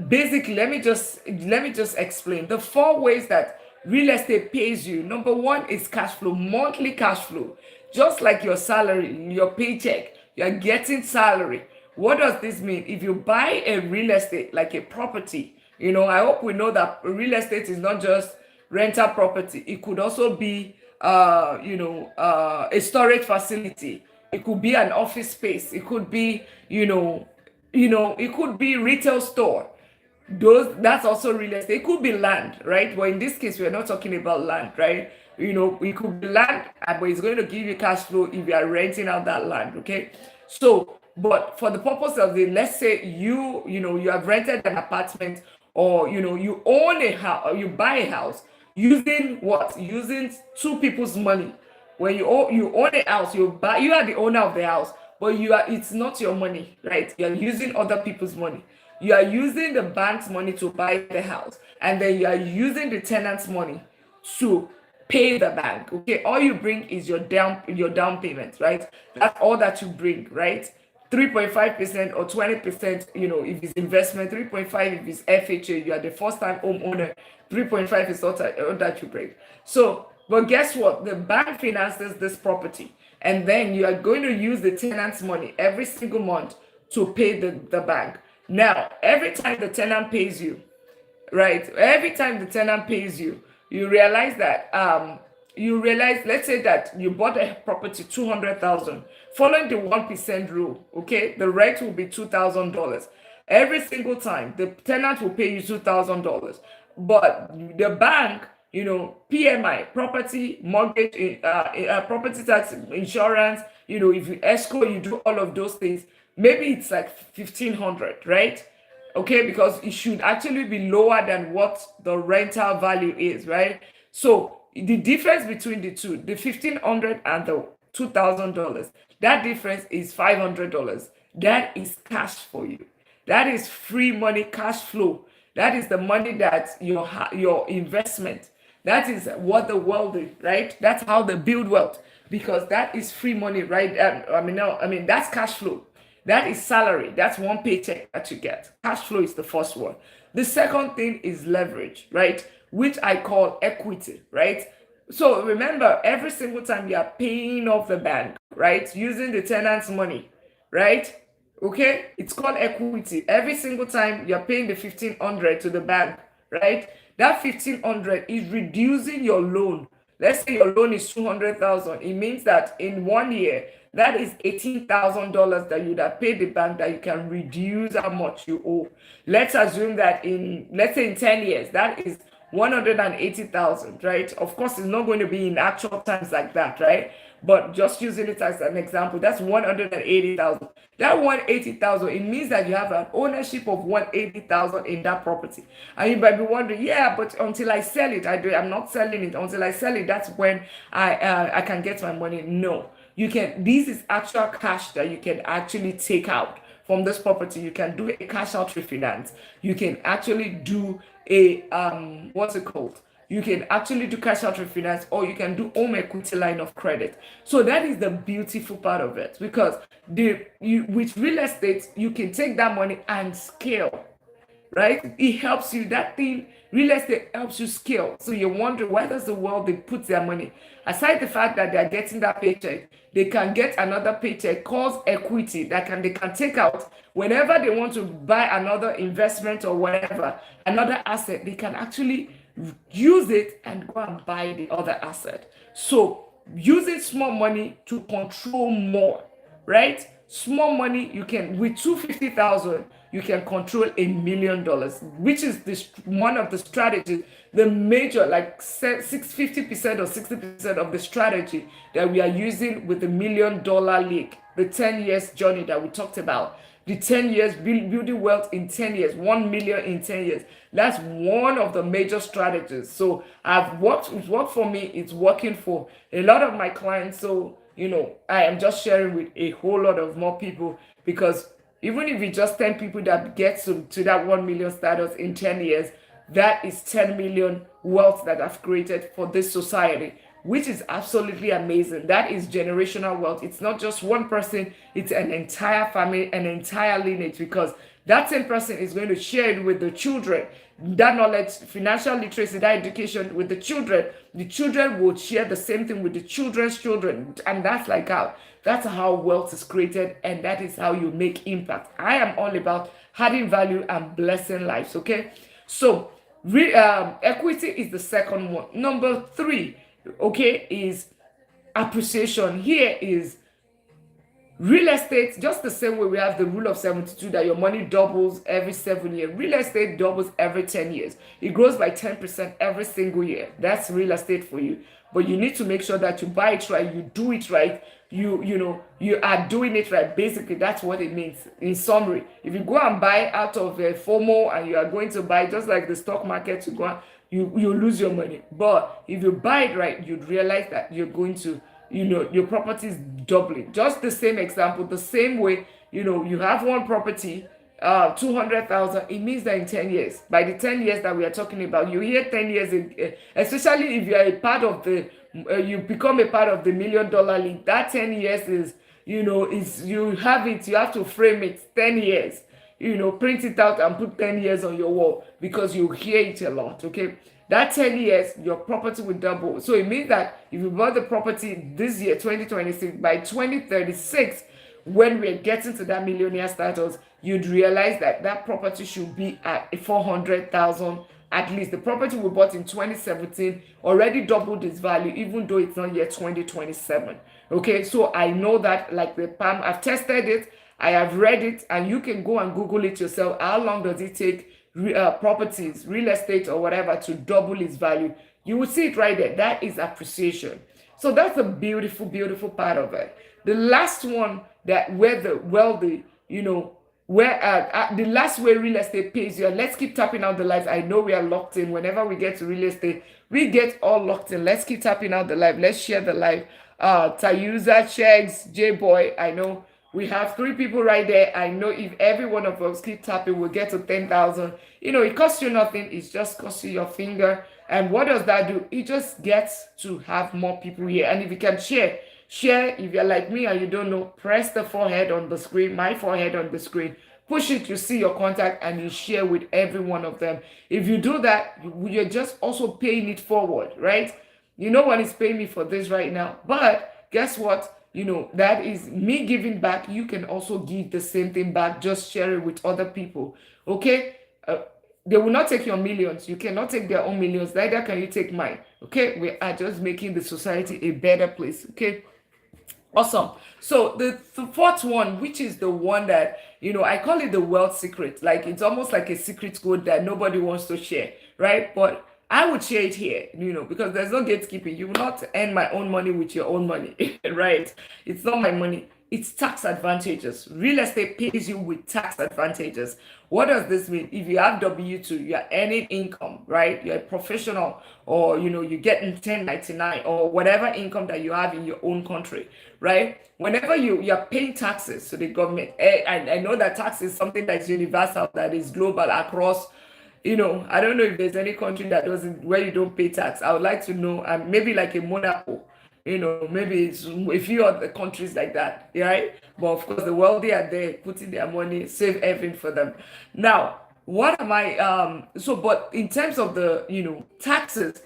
basically, let me just explain the 4 ways that real estate pays you. Number 1 is cash flow, monthly cash flow. Just like your salary, your paycheck, you're getting salary. What does this mean? If you buy a real estate, like a property, I hope we know that real estate is not just rental property. It could also be a storage facility. It could be an office space. It could be it could be retail store. That's also real estate. It could be land, right? But in this case, we're not talking about land, right? It could be land, but it's going to give you cash flow if you are renting out that land, okay? So, but for the purpose of let's say you have rented an apartment, or you own a house, or you buy a house using what? Using 2 people's money. When you own a house, you are the owner of the house, but it's not your money, right? You're using other people's money. You are using the bank's money to buy the house, and then you are using the tenant's money to pay the bank. Okay, all you bring is your down payment, right? That's all that you bring, right? 3.5% or 20%, if it's investment, 3.5 if it's FHA, you are the first time homeowner, 3.5 is all that you bring. So, but guess what? The bank finances this property, and then you are going to use the tenant's money every single month to pay the bank. Now, every time the tenant pays you, right? Every time the tenant pays you, you realize that let's say that you bought a property 200,000, following the 1% rule, okay? The rent will be $2,000. Every single time the tenant will pay you $2,000. But the bank, PMI, property, mortgage, property tax, insurance, if you escrow, you do all of those things, maybe it's like 1,500, right? Okay, because it should actually be lower than what the rental value is, right? So the difference between the two, the 1,500 and the $2,000, that difference is $500. That is cash for you. That is free money, cash flow. That is the money that your investment. That is what the world is, right? That's how they build wealth, because that is free money, right? That's cash flow. That is salary. That's one paycheck that you get. Cash flow is the first one. The second thing is leverage, right? Which I call equity, right? So remember, every single time you are paying off the bank, right? Using the tenant's money, right? Okay, it's called equity. Every single time you're paying the 1,500 to the bank, right? That 1,500 is reducing your loan. Let's say your loan is 200,000. It means that in 1 year, that is $18,000 that you'd have paid the bank, that you can reduce how much you owe. Let's assume that let's say in 10 years, that is 180,000, right? Of course, it's not going to be in actual times like that, right? But just using it as an example, that's 180,000. That 180,000, it means that you have an ownership of 180,000 in that property. And you might be wondering, yeah, but until I sell it, I'm not selling it. Until I sell it, that's when I can get my money. No, you can. This is actual cash that you can actually take out from this property. You can do a cash out refinance. You can actually do a what's it called? You can actually do cash out refinance, or you can do home equity line of credit. So that is the beautiful part of it, because with real estate, you can take that money and scale, right? It helps you. That thing, real estate helps you scale. So you wonder, why does the world they put their money? Aside the fact that they're getting that paycheck, they can get another paycheck called equity they can take out whenever they want to buy another investment or whatever, another asset. They can actually use it and go and buy the other asset. So using small money to control more, right? Small money, you can, with 250,000, you can control $1 million, which is one of the strategies, the major, like 50% or 60% of the strategy that we are using with the $1 million league, the 10 years journey that we talked about. The 10 years, building wealth in 10 years, 1 million in 10 years. That's one of the major strategies. So it's worked for me. It's working for a lot of my clients. So, I am just sharing with a whole lot of more people, because even if it's just 10 people that get to that 1 million status in 10 years, that is 10 million wealth that I've created for this society, which is absolutely amazing. That is generational wealth. It's not just one person, it's an entire family, an entire lineage, because that same person is going to share it with the children. That knowledge, financial literacy, that education with the children. The children will share the same thing with the children's children. And that's how wealth is created, and that is how you make impact. I am all about adding value and blessing lives, okay? So equity is the second one. Number 3, okay, is appreciation. Here is real estate. Just the same way we have the rule of 72, that your money doubles every 7 years. Real estate doubles every 10 years. It grows by 10% every single year. That's real estate for you. But you need to make sure that you buy it right, you do it right, you are doing it right. Basically, that's what it means in summary. If you go and buy out of FOMO, and you are going to buy just like the stock market, you lose your money. But if you buy it right, you'd realize that you're going to, your property is doubling. Just the same example, the same way, you have one property, 200,000, it means that in 10 years, by the 10 years that we are talking about, you hear 10 years, especially if you are a part of the, you become a part of the $1 million league, that 10 years is, is, you have it, you have to frame it 10 years, print it out and put 10 years on your wall because you hear it a lot, okay? That 10 years, your property will double. So it means that if you bought the property this year, 2026, by 2036, when we're getting to that millionaire status, you'd realize that that property should be at 400,000 at least. The property we bought in 2017 already doubled its value, even though it's not yet 2027. Okay, so I know that like the palm, I've tested it, I have read it, and you can go and Google it yourself. How long does it take properties, real estate, or whatever to double its value? You will see it right there. That is appreciation. So that's a beautiful, beautiful part of it. The last one that where the wealthy, where the last way real estate pays you. And let's keep tapping out the lives. I know we are locked in. Whenever we get to real estate, we get all locked in. Let's keep tapping out the live. Let's share the live. Tayuza, Checks, J Boy. I know we have 3 people right there. I know if every one of us keep tapping, we'll get to 10,000. It costs you nothing. It just costs you your finger. And what does that do? It just gets to have more people here. And if you can share, if you're like me and you don't know, press the forehead on the screen, my forehead on the screen, push it, you see your contact, and you share with every one of them. If you do that, you're just also paying it forward, right? No one is paying me for this right now, but guess what? That is me giving back. You can also give the same thing back. Just share it with other people, okay? They will not take your millions. You cannot take their own millions. Neither can you take mine, okay? We are just making the society a better place, okay? Awesome. So the fourth one, which is the one that, I call it the wealth secret. Like it's almost like a secret code that nobody wants to share, right? But I would share it here, because there's no gatekeeping. You will not earn my own money with your own money, right? It's not my money. It's tax advantages. Real estate pays you with tax advantages. What does this mean? If you have W-2, you're earning income, right? You're a professional, or you get in 1099 or whatever income that you have in your own country, right? Whenever you're paying taxes to the government, I know that tax is something that's universal, that is global across. I don't know if there's any country that doesn't, where you don't pay tax. I would like to know, maybe like a Monaco, maybe it's a few other countries like that, right? But of course, the wealthy are there putting their money, save everything for them. Now, what am I, but in terms of the, taxes,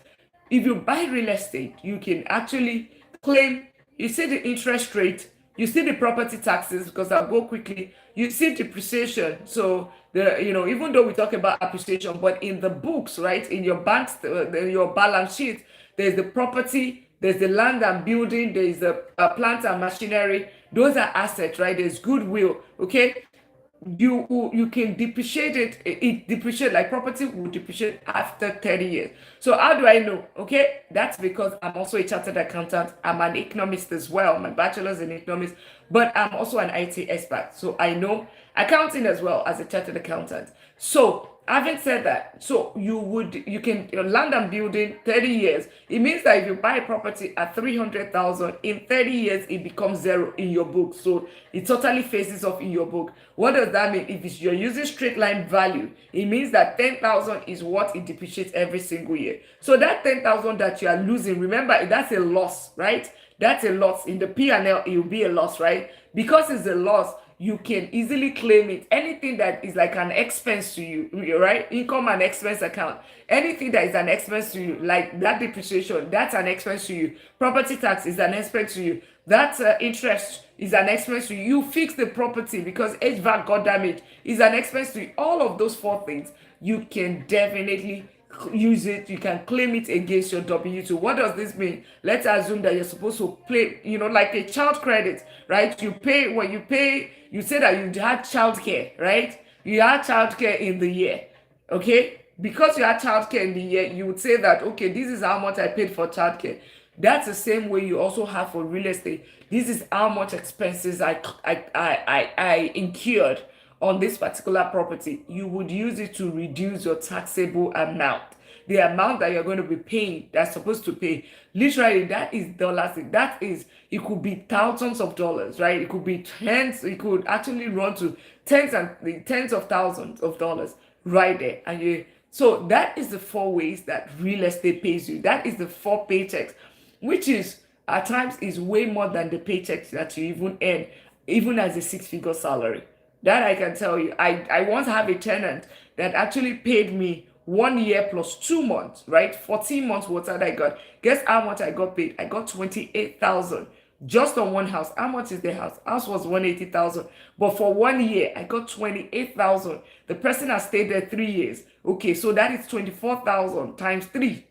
if you buy real estate, you can actually claim, you see the interest rate, you see the property taxes, because I'll go quickly, you see depreciation. So even though we talk about appreciation, but in the books, right, in your banks, your balance sheet, there's the property, there's the land and building, there's the plant and machinery. Those are assets, right? There's goodwill, okay? You can depreciate it depreciate, like property will depreciate after 30 years. So how do I know? Okay, that's because I'm also a chartered accountant. I'm an economist as well, my bachelor's in economics, but I'm also an IT expert, so I know accounting as well as a chartered accountant. So having said that, so you can your land and building 30 years. It means that if you buy a property at 300,000, in 30 years it becomes zero in your book. So it totally faces off in your book. What does that mean? If you're using straight line value, it means that 10,000 is what it depreciates every single year. So that 10,000 that you are losing, remember, that's a loss, right? That's a loss. In the P&L, it will be a loss, right? Because it's a loss, you can easily claim it. Anything that is like an expense to you, right? Income and expense account. Anything that is an expense to you, like that depreciation, that's an expense to you. Property tax is an expense to you. That interest is an expense to you. You fix the property because HVAC got damaged is an expense to you. All of those 4 things, you can definitely use it. You can claim it against your W-2. What does this mean? Let's assume that you're supposed to pay, like a child credit, right? You pay, when you pay, you say that you had childcare, right? You had childcare in the year, okay? Because you had childcare in the year, you would say that, okay, this is how much I paid for childcare. That's the same way you also have for real estate. This is how much expenses I incurred on this particular property. You would use it to reduce your taxable amount. the amount that you're going to be paying, that's supposed to pay. Literally, that is dollars. That is, it could be thousands of dollars, right? It could be tens, it could actually run to tens of thousands of dollars right there. And so that is the 4 ways that real estate pays you. That is the 4 paychecks, which is at times is way more than the paychecks that you even earn, even as a six-figure salary. That I can tell you. I once have a tenant that actually paid me 1 year plus 2 months, right? 14 months what I got. Guess how much I got paid? I got 28,000 just on one house. How much is the house? House was 180,000. But for 1 year, I got 28,000. The person has stayed there 3 years. Okay, so that is 24,000 times three,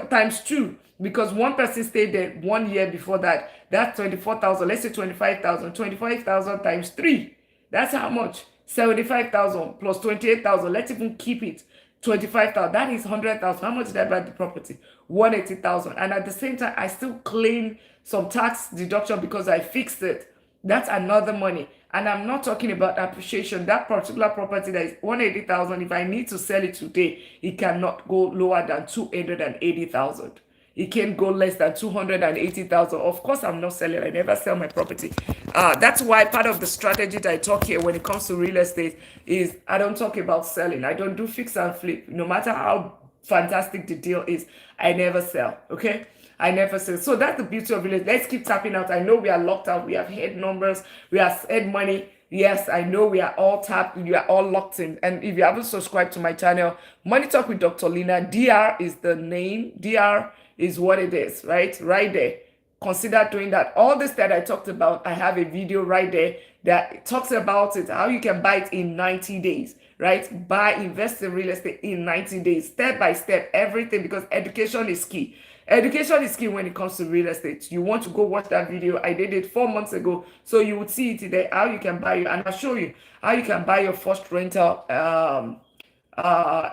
times two. Because one person stayed there 1 year before that. That's 24,000. Let's say 25,000. 25,000 times three. That's how much? 75,000 plus 28,000. Let's even keep it 25,000. That is 100,000. How much did I buy the property? 180,000. And at the same time, I still claim some tax deduction because I fixed it. That's another money. And I'm not talking about appreciation. That particular property that is 180,000, if I need to sell it today, it cannot go lower than 280,000. It can't go less than 280,000. Of course, I'm not selling. I never sell my property. That's why part of the strategy that I talk here when it comes to real estate is I don't talk about selling. I don't do fix and flip. No matter how fantastic the deal is, I never sell. Okay? I never sell. So that's the beauty of real estate. Let's keep tapping out. I know we are locked out. We have head numbers. We have head money. Yes, I know we are all tapped. We are all locked in. And if you haven't subscribed to my channel, Money Talk with Dr. Lina, DR is the name. DR is what it is, right? Right there. Consider doing that. All this that I talked about, I have a video right there that talks about it, how you can buy it in 90 days, right? Invest in real estate in 90 days, step by step, everything, because education is key. Education is key when it comes to real estate. You want to go watch that video. I did it 4 months ago. So you would see it today, how you can buy it. And I'll show you how you can buy your first rental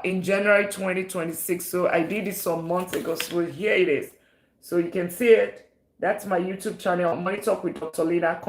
in January 2026. So I did it some months ago. So here it is. So you can see it. That's my YouTube channel, Money Talk with Dr. Lina.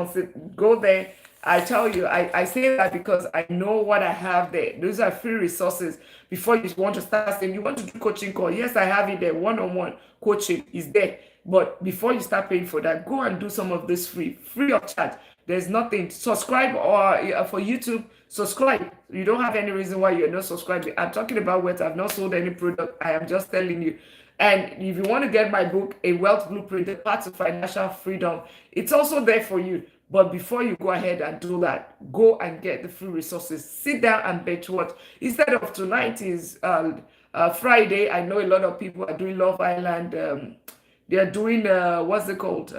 Go there. I tell you, I say that because I know what I have there. Those are free resources. Before you want to start saying you want to do coaching call, yes, I have it there. One-on-one coaching is there. But before you start paying for that, go and do some of this free of charge. There's nothing. Subscribe or for YouTube, subscribe. You don't have any reason why you're not subscribing. I'm talking about what I've not sold any product. I am just telling you. And if you want to get my book, A Wealth Blueprint, The Path to Financial Freedom, it's also there for you. But before you go ahead and do that, go and get the free resources. Sit down and bet what. Instead of tonight is Friday. I know a lot of people are doing Love Island. They are doing, what's it called?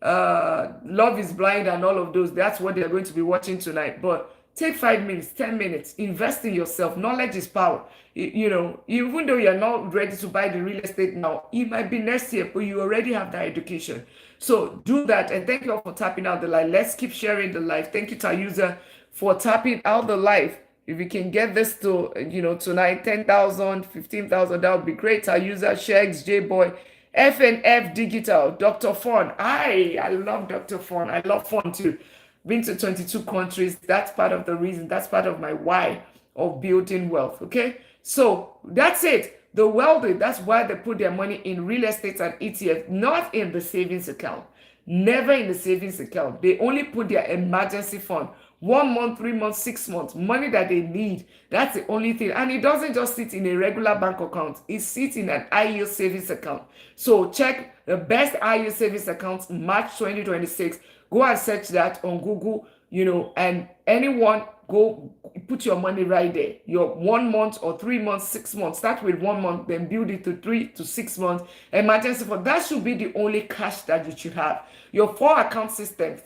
Love is Blind and all of those. That's what they're going to be watching tonight. But take 5 minutes, 10 minutes, invest in yourself. Knowledge is power. You know, even though you're not ready to buy the real estate now, it might be next year, but you already have that education. So do that. And thank you all for tapping out the live. Let's keep sharing the live. Thank you, Tayuza, for tapping out the live. If we can get this to, tonight, 10,000, 15,000, that would be great. Tayuza, Shegs, J-Boy, FNF Digital, Dr. Fon. I love Dr. Fon. I love Fon too. Been to 22 countries. That's part of the reason. That's part of my why of building wealth. Okay. So that's it. The wealthy, that's why they put their money in real estate and ETF, not in the savings account. Never in the savings account. They only put their emergency fund. 1 month, 3 months, 6 months, money that they need. That's the only thing. And it doesn't just sit in a regular bank account. It sits in an high-yield savings account. So check the best high-yield savings accounts March 2026. Go and search that on Google, and anyone, go put your money right there. Your 1 month or 3 months, 6 months. Start with 1 month, then build it to 3 to 6 months. Emergency fund. That should be the only cash that you should have. Your four account system,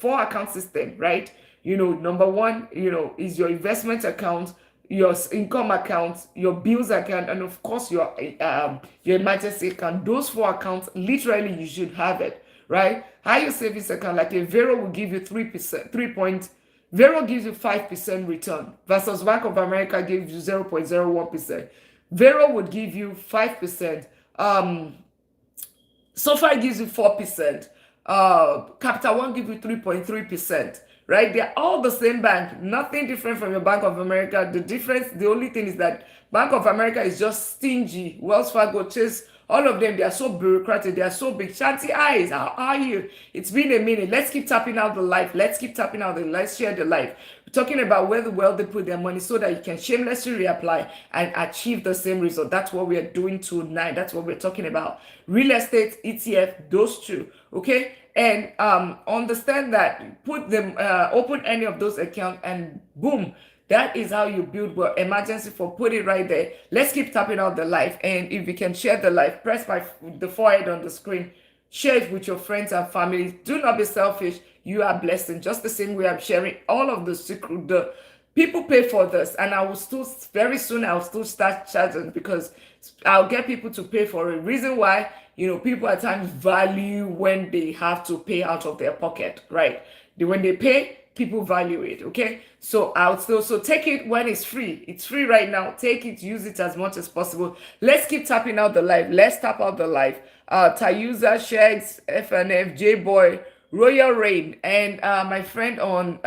right? Number one, is your investment account, your income account, your bills account, and of course your emergency account. Those 4 accounts, literally, you should have it, right? Higher savings account, like a Vero will give you 3%, Vero gives you 5% return versus Bank of America gives you 0.01%. Vero would give you 5%. SoFi gives you 4%. Capital One give you 3.3%, right? They're all the same bank, nothing different from your Bank of America. The difference, the only thing is that Bank of America is just stingy. Wells Fargo, Chase, all of them, they are so bureaucratic, they are so big. Shanty Eyes, how are you? It's been a minute. Let's keep tapping out the life. Let's keep tapping out the let's share the life. We're talking about where the world they put their money so that you can shamelessly reapply and achieve the same result. That's what we are doing tonight. That's what we're talking about. Real estate, ETF, those two. Okay. And understand that put them open any of those accounts and boom, that is how you build well. Emergency for put it right there. Let's keep tapping out the life. And if you can share the life, press the forehead on the screen. Share it with your friends and family. Do not be selfish. You are blessed. And just the same way I'm sharing all of the secret, the people pay for this. And I will still, very soon, I'll still start charging because I'll get people to pay for it. Reason why, people at times value when they have to pay out of their pocket, right? When they pay, people value it. Okay, so I'll still take it when it's free. It's free right now. Take it, use it as much as possible. Let's keep tapping out the life. Let's tap out the life. Tayuza, Shags, FNF, J Boy, Royal Rain, and my friend on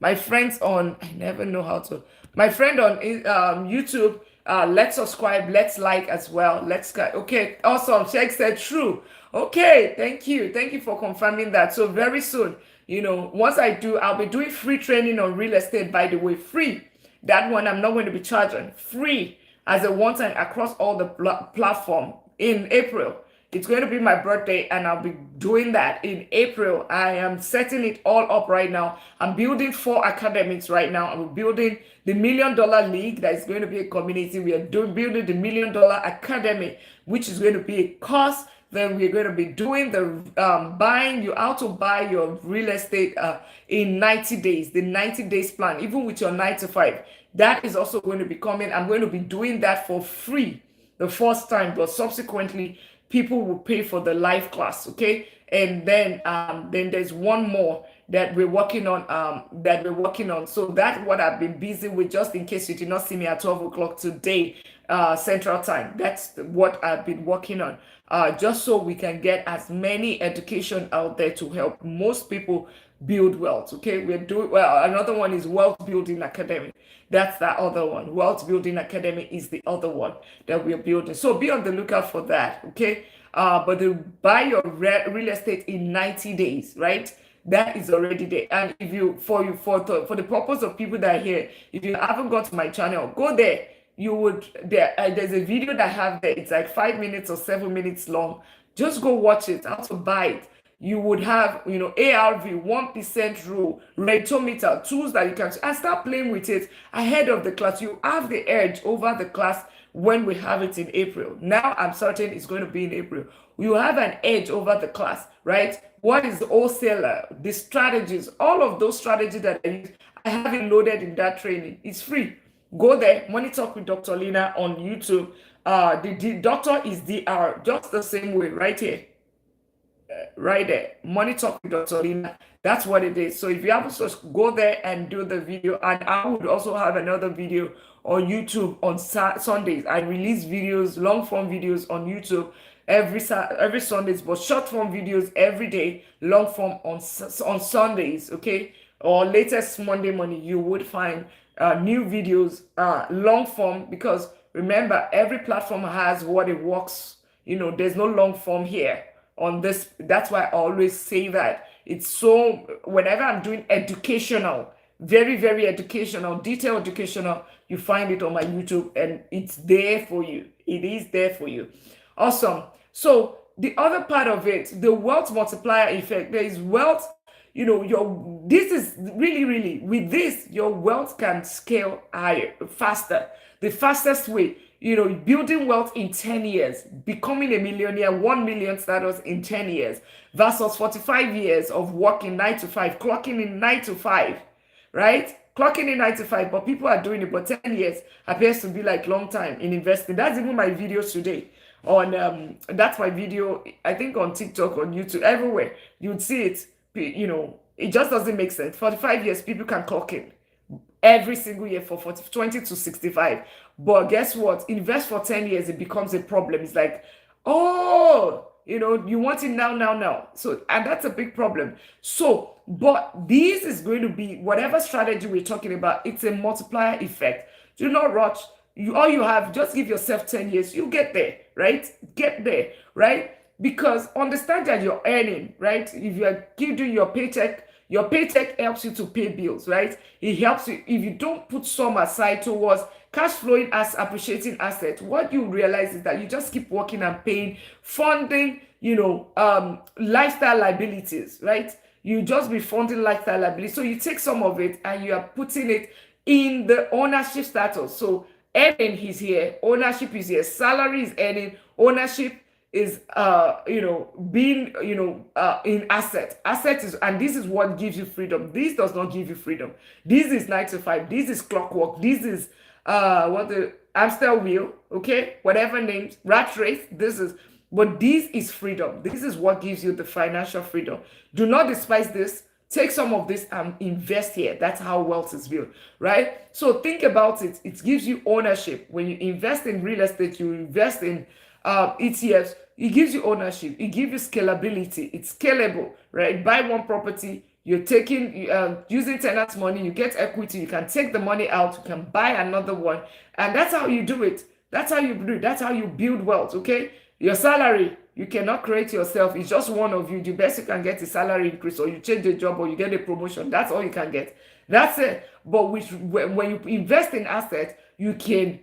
my friends on I never know how to my friend on YouTube. Let's subscribe, let's like as well. Okay, awesome. Sheikh said true. Okay, thank you for confirming that. So very soon, once I do, I'll be doing free training on real estate, by the way. Free. That one I'm not going to be charging. Free as a one time across all the platform in April. It's going to be my birthday and I'll be doing that in April. I am setting it all up right now. I'm building 4 academics right now. I'm building the $1 Million League that is going to be a community. We are building the $1 Million Academy, which is going to be a course. Then we're going to be doing the how to buy your real estate in 90 days, the 90 days plan, even with your 9 to 5. That is also going to be coming. I'm going to be doing that for free the first time, but subsequently, people will pay for the live class, okay? And then there's one more that we're working on. So that's what I've been busy with, just in case you did not see me at 12 o'clock today, Central Time. That's what I've been working on, just so we can get as many education out there to help most people build wealth, okay? We're doing, well, another one is Wealth Building Academy. That's the other one. Wealth Building Academy is the other one that we're building. So be on the lookout for that, okay? But to buy your real estate in 90 days, right? That is already there. And if you, for the purpose of people that are here, if you haven't got to my channel, go there. You would, there's a video that I have there. It's like 5 minutes or 7 minutes long. Just go watch it, how to buy it. You would have, ARV, 1% rule, ratometer, tools that you can, and start playing with it ahead of the class. You have the edge over the class when we have it in April. Now I'm certain it's going to be in April. You have an edge over the class, right? What is the wholesaler, the strategies, all of those strategies that I use, I have it loaded in that training. It's free. Go there, Money Talk with Dr. Lina on YouTube. The doctor is DR, just the same way, right here. Right there, Money Talk with Dr. Lina. That's what it is. So if you haven't, just go there and do the video. And I would also have another video on YouTube on Sundays. I release videos, long form videos on YouTube every Sundays, but short form videos every day, long form on Sundays. Okay, or latest Monday morning, you would find new videos, long form, because remember, every platform has what it works. There's no long form here on this. That's why I always say that it's so, whenever I'm doing educational, very, very educational, detailed educational, you find it on my YouTube and it's there for you. It is there for you. Awesome. So the other part of it, the wealth multiplier effect, there is wealth, this is really, with this, your wealth can scale higher, faster. The fastest way, building wealth in 10 years, becoming a millionaire, 1 million status in 10 years, versus 45 years of working 9 to 5, clocking in 9 to 5, right? Clocking in 9 to 5, but people are doing it, but 10 years appears to be like long time in investing. That's even my videos today. That's my video, I think on TikTok, on YouTube, everywhere. You'd see it, it just doesn't make sense. 45 years, people can clock in every single year for 20 to 65. But guess what? Invest for 10 years, it becomes a problem. It's like, oh, You know, you want it now. So, and that's a big problem. So, but this is going to be whatever strategy we're talking about, it's a multiplier effect. Do not rush. All you have, just give yourself 10 years. You get there, right? Get there, right? Because understand that you're earning, right? If you're giving your paycheck helps you to pay bills, right? It helps you. If you don't put some aside towards cash flowing as appreciating assets, what you realize is that you just keep working and paying, funding, lifestyle liabilities, right? You just be funding lifestyle liabilities. So you take some of it and you are putting it in the ownership status. So earning is here, ownership is here, salary is earning, ownership is being in asset is, and this is what gives you freedom. This does not give you freedom. This is 9 to 5, this is clockwork, this is what the hamster wheel, okay, whatever names, rat race, but this is freedom. This is what gives you the financial freedom. Do not despise this. Take some of this and invest here. That's how wealth is built, right? So think about it. It gives you ownership. When you invest in real estate, you invest in ETFs, it gives you ownership. It gives you scalability. It's scalable, right? Buy one property, you're taking, using tenants' money, you get equity, you can take the money out, you can buy another one. And that's how you do it. That's how you do it. That's how you build wealth, okay? Your salary, you cannot create yourself. It's just one of you. The best you can get is salary increase, or you change the job, or you get a promotion. That's all you can get. That's it. But when you invest in assets, you can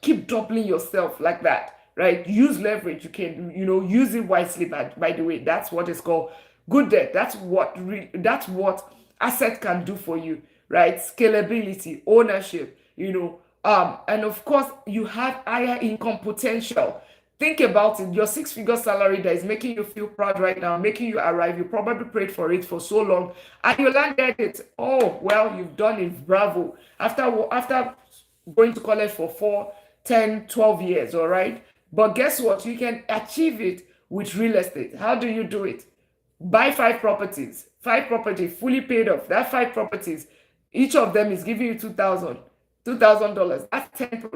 keep doubling yourself like that, right? Use leverage. You can, use it wisely. By the way, that's what is called good debt. That's what asset can do for you, right? Scalability, ownership, and of course, you have higher income potential. Think about it. Your six-figure salary that is making you feel proud right now, making you arrive. You probably prayed for it for so long, and you landed it. Oh, well, you've done it. Bravo. After going to college for 4, 10, 12 years, all right? But guess what? You can achieve it with real estate. How do you do it? Buy 5 properties. 5 properties fully paid off. That 5 properties, each of them is giving you $2,000.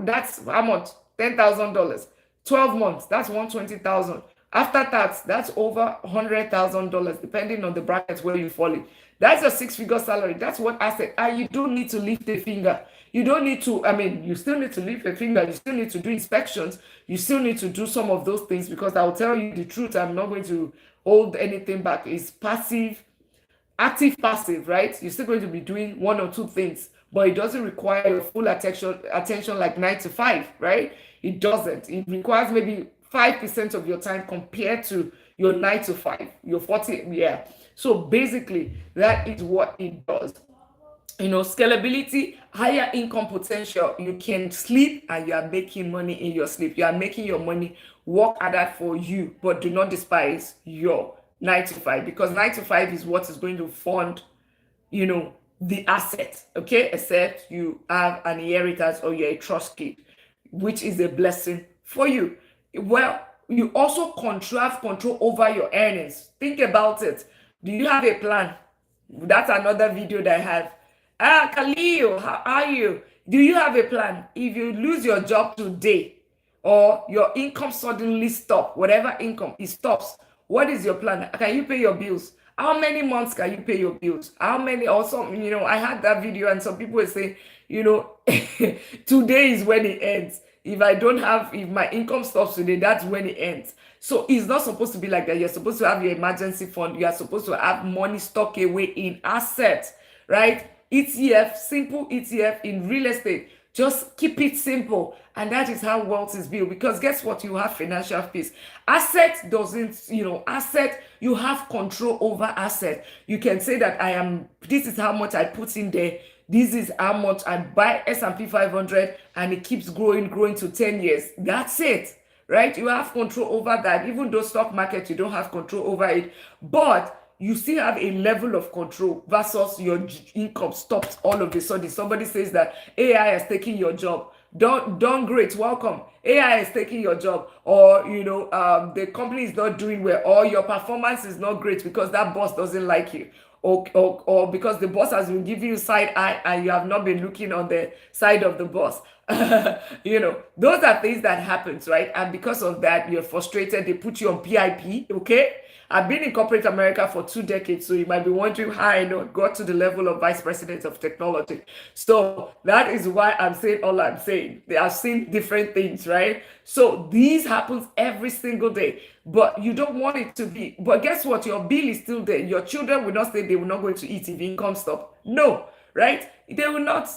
That's how much? $10,000. 12 months, that's 120,000. After tax, that's over $100,000, depending on the brackets where you fall in. That's a 6-figure salary. That's what asset. And you don't need to lift a finger. You don't need to, you still need to lift a finger. You still need to do inspections. You still need to do some of those things, because I'll tell you the truth. I'm not going to hold anything back. It's passive, active, passive, right? You're still going to be doing 1 or 2 things, but it doesn't require your full attention like 9 to 5, right? It doesn't. It requires maybe 5% of your time compared to your 9 to 5, your 40, yeah. So basically, that is what it does. Scalability, higher income potential. You can sleep and you are making money in your sleep. You are making your money work harder for you, but do not despise your 9 to 5, because 9 to 5 is what is going to fund, the asset, okay? Except you have an inheritance or you're a trust kid, which is a blessing for you. Well, you also have control over your earnings. Think about it. Do you have a plan? That's another video that I have. Khalil, how are you? Do you have a plan? If you lose your job today, or your income suddenly stops, whatever income, it stops, what is your plan? Can you pay your bills? How many months can you pay your bills? How many, also, I had that video and some people were saying, today is when it ends. If my income stops today, that's when it ends. So it's not supposed to be like that. You're supposed to have your emergency fund. You are supposed to have money stocked away in assets, right? ETF, simple ETF in real estate. Just keep it simple. And that is how wealth is built. Because guess what? You have financial peace. Asset doesn't, you have control over asset. You can say that this is how much I put in there. This is how much I buy S&P 500 and it keeps growing to 10 years. That's it, right? You have control over that. Even though stock market, you don't have control over it. But you still have a level of control versus your income stops all of a sudden. Somebody says that AI has taken your job. Don't great, welcome. AI is taking your job, or the company is not doing well, or your performance is not great because that boss doesn't like you, or because the boss has been giving you side eye and you have not been looking on the side of the boss. Those are things that happens, right? And because of that, you're frustrated. They put you on PIP, okay? I've been in corporate America for 2 decades, so you might be wondering how I got to the level of vice president of technology. So that is why I'm saying all I'm saying. They have seen different things, right? So these happens every single day, but you don't want it to be. But guess what? Your bill is still there. Your children will not say they will not going to eat if income stop. No, right? They will not,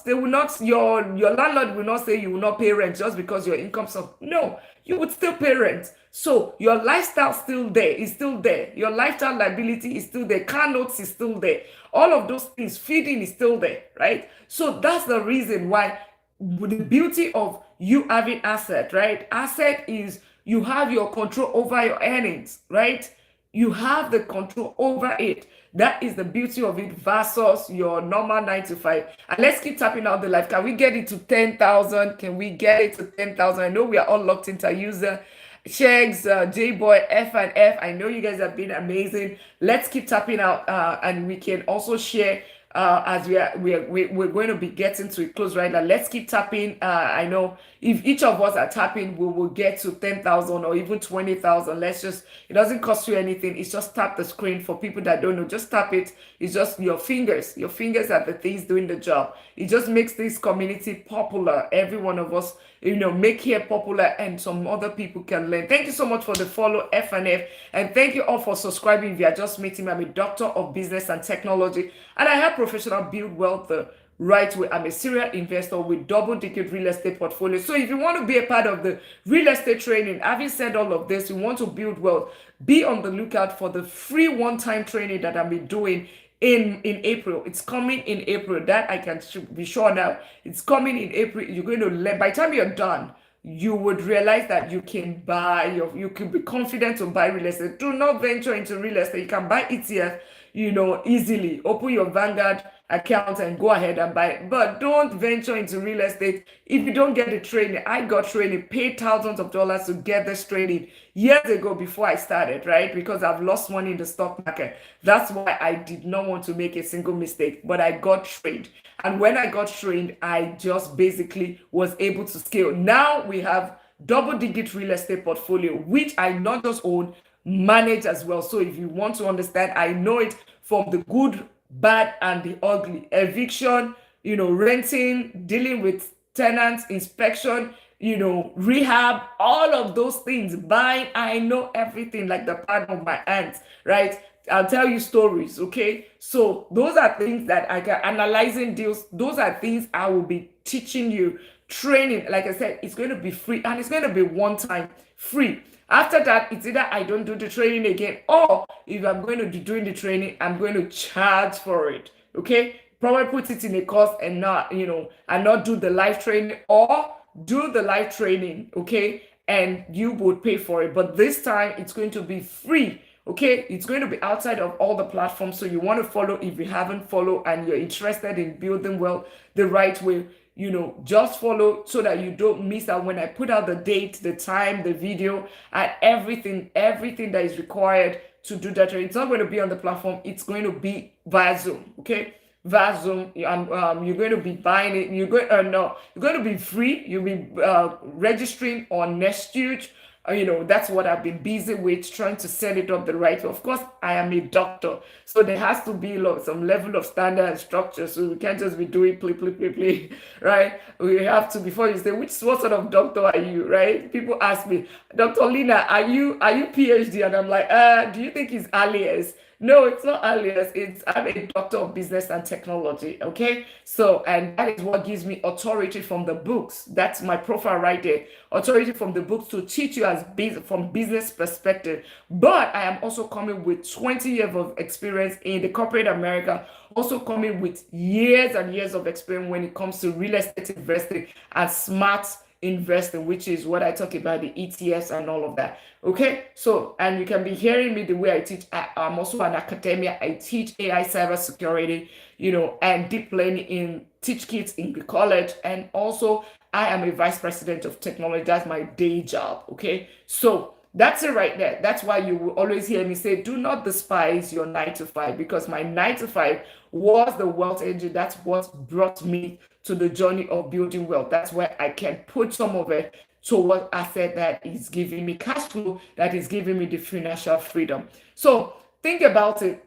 your landlord will not say you will not pay rent just because your income stop. No, you would still pay rent. So your lifestyle still there, is still there. Your lifestyle liability is still there. Car notes is still there. All of those things, feeding is still there, right? So that's the reason why the beauty of you having asset, right? Asset is you have your control over your earnings, right? You have the control over it. That is the beauty of it versus your normal 9 to 5. And let's keep tapping out the life. Can we get it to 10,000? Can we get it to 10,000? I know we are all locked into our user. Shags, J-Boy, F and F. I know you guys have been amazing. Let's keep tapping out, and we can also share as we're going to be getting to a close right now. Let's keep tapping. I know if each of us are tapping, we will get to 10,000 or even 20,000. Let's just, it doesn't cost you anything. It's just tap the screen. For people that don't know, just tap it. It's just your fingers. Your fingers are the things doing the job. It just makes this community popular. Every one of us, make here popular, and some other people can learn. Thank you so much for the follow, F and F, and thank you all for subscribing. If you are just meeting me, I'm a doctor of business and technology, and I help professionals build wealth the right way. I'm a serial investor with double-digit real estate portfolio. So if you want to be a part of the real estate training, having said all of this, you want to build wealth, be on the lookout for the free one-time training that I'll be doing in April. It's coming in April. That I can be sure now. It's coming in April. You're going to learn. By the time you're done, you would realize that you can you can be confident to buy real estate. Do not venture into real estate. You can buy ETF, easily. Open your Vanguard account and go ahead and buy it. But don't venture into real estate if you don't get the training. I got training, paid thousands of dollars to get this training years ago before I started, right? Because I've lost money in the stock market. That's why I did not want to make a single mistake, but I got trained. And when I got trained, I just basically was able to scale. Now we have double-digit real estate portfolio, which I not just own, manage as well. So if you want to understand, I know it from the good, bad, and the ugly. Eviction, renting, dealing with tenants, inspection, rehab, all of those things, buying. I know everything like the palm of my hands, right? I'll tell you stories, okay? So those are things that I can, analyzing deals, those are things I will be teaching you, training. Like I said, it's going to be free, and it's going to be one time free. After that, it's either I don't do the training again, or if I'm going to be doing the training, I'm going to charge for it, okay? Probably put it in a course and not, and not do the live training, or do the live training, okay? And you would pay for it. But this time, it's going to be free, okay? It's going to be outside of all the platforms. So you want to follow if you haven't followed and you're interested in building wealth the right way, just follow so that you don't miss out when I put out the date, the time, the video, and everything that is required to do that. It's not going to be on the platform. It's going to be via Zoom, okay? Via Zoom, you're going to be buying it. You're going to be free. You'll be registering on Nesthuge. That's what I've been busy with, trying to set it up the right way. Of course, I am a doctor, so there has to be some level of standard and structure. So we can't just be doing play, right? We have to, before you say, what sort of doctor are you, right? People ask me, Dr. Lina, are you PhD? And I'm like, do you think it's alias? No, it's not alias. I'm a doctor of business and technology. Okay. So, and that is what gives me authority from the books. That's my profile right there. Authority from the books to teach you from business perspective. But I am also coming with 20 years of experience in the corporate America. Also coming with years and years of experience when it comes to real estate investing and smart investing, which is what I talk about, the ETFs and all of that. Okay, so, and you can be hearing me the way I teach. I'm also an academia. I teach AI cybersecurity, and deep learning in teach kids in the college, and also I am a vice president of technology. That's my day job. Okay, so that's it right there. That's why you will always hear me say, do not despise your 9 to 5, because my 9 to 5 was the wealth engine. That's what brought me to the journey of building wealth. That's where I can put some of it toward asset that is giving me cash flow, that is giving me the financial freedom. So think about it.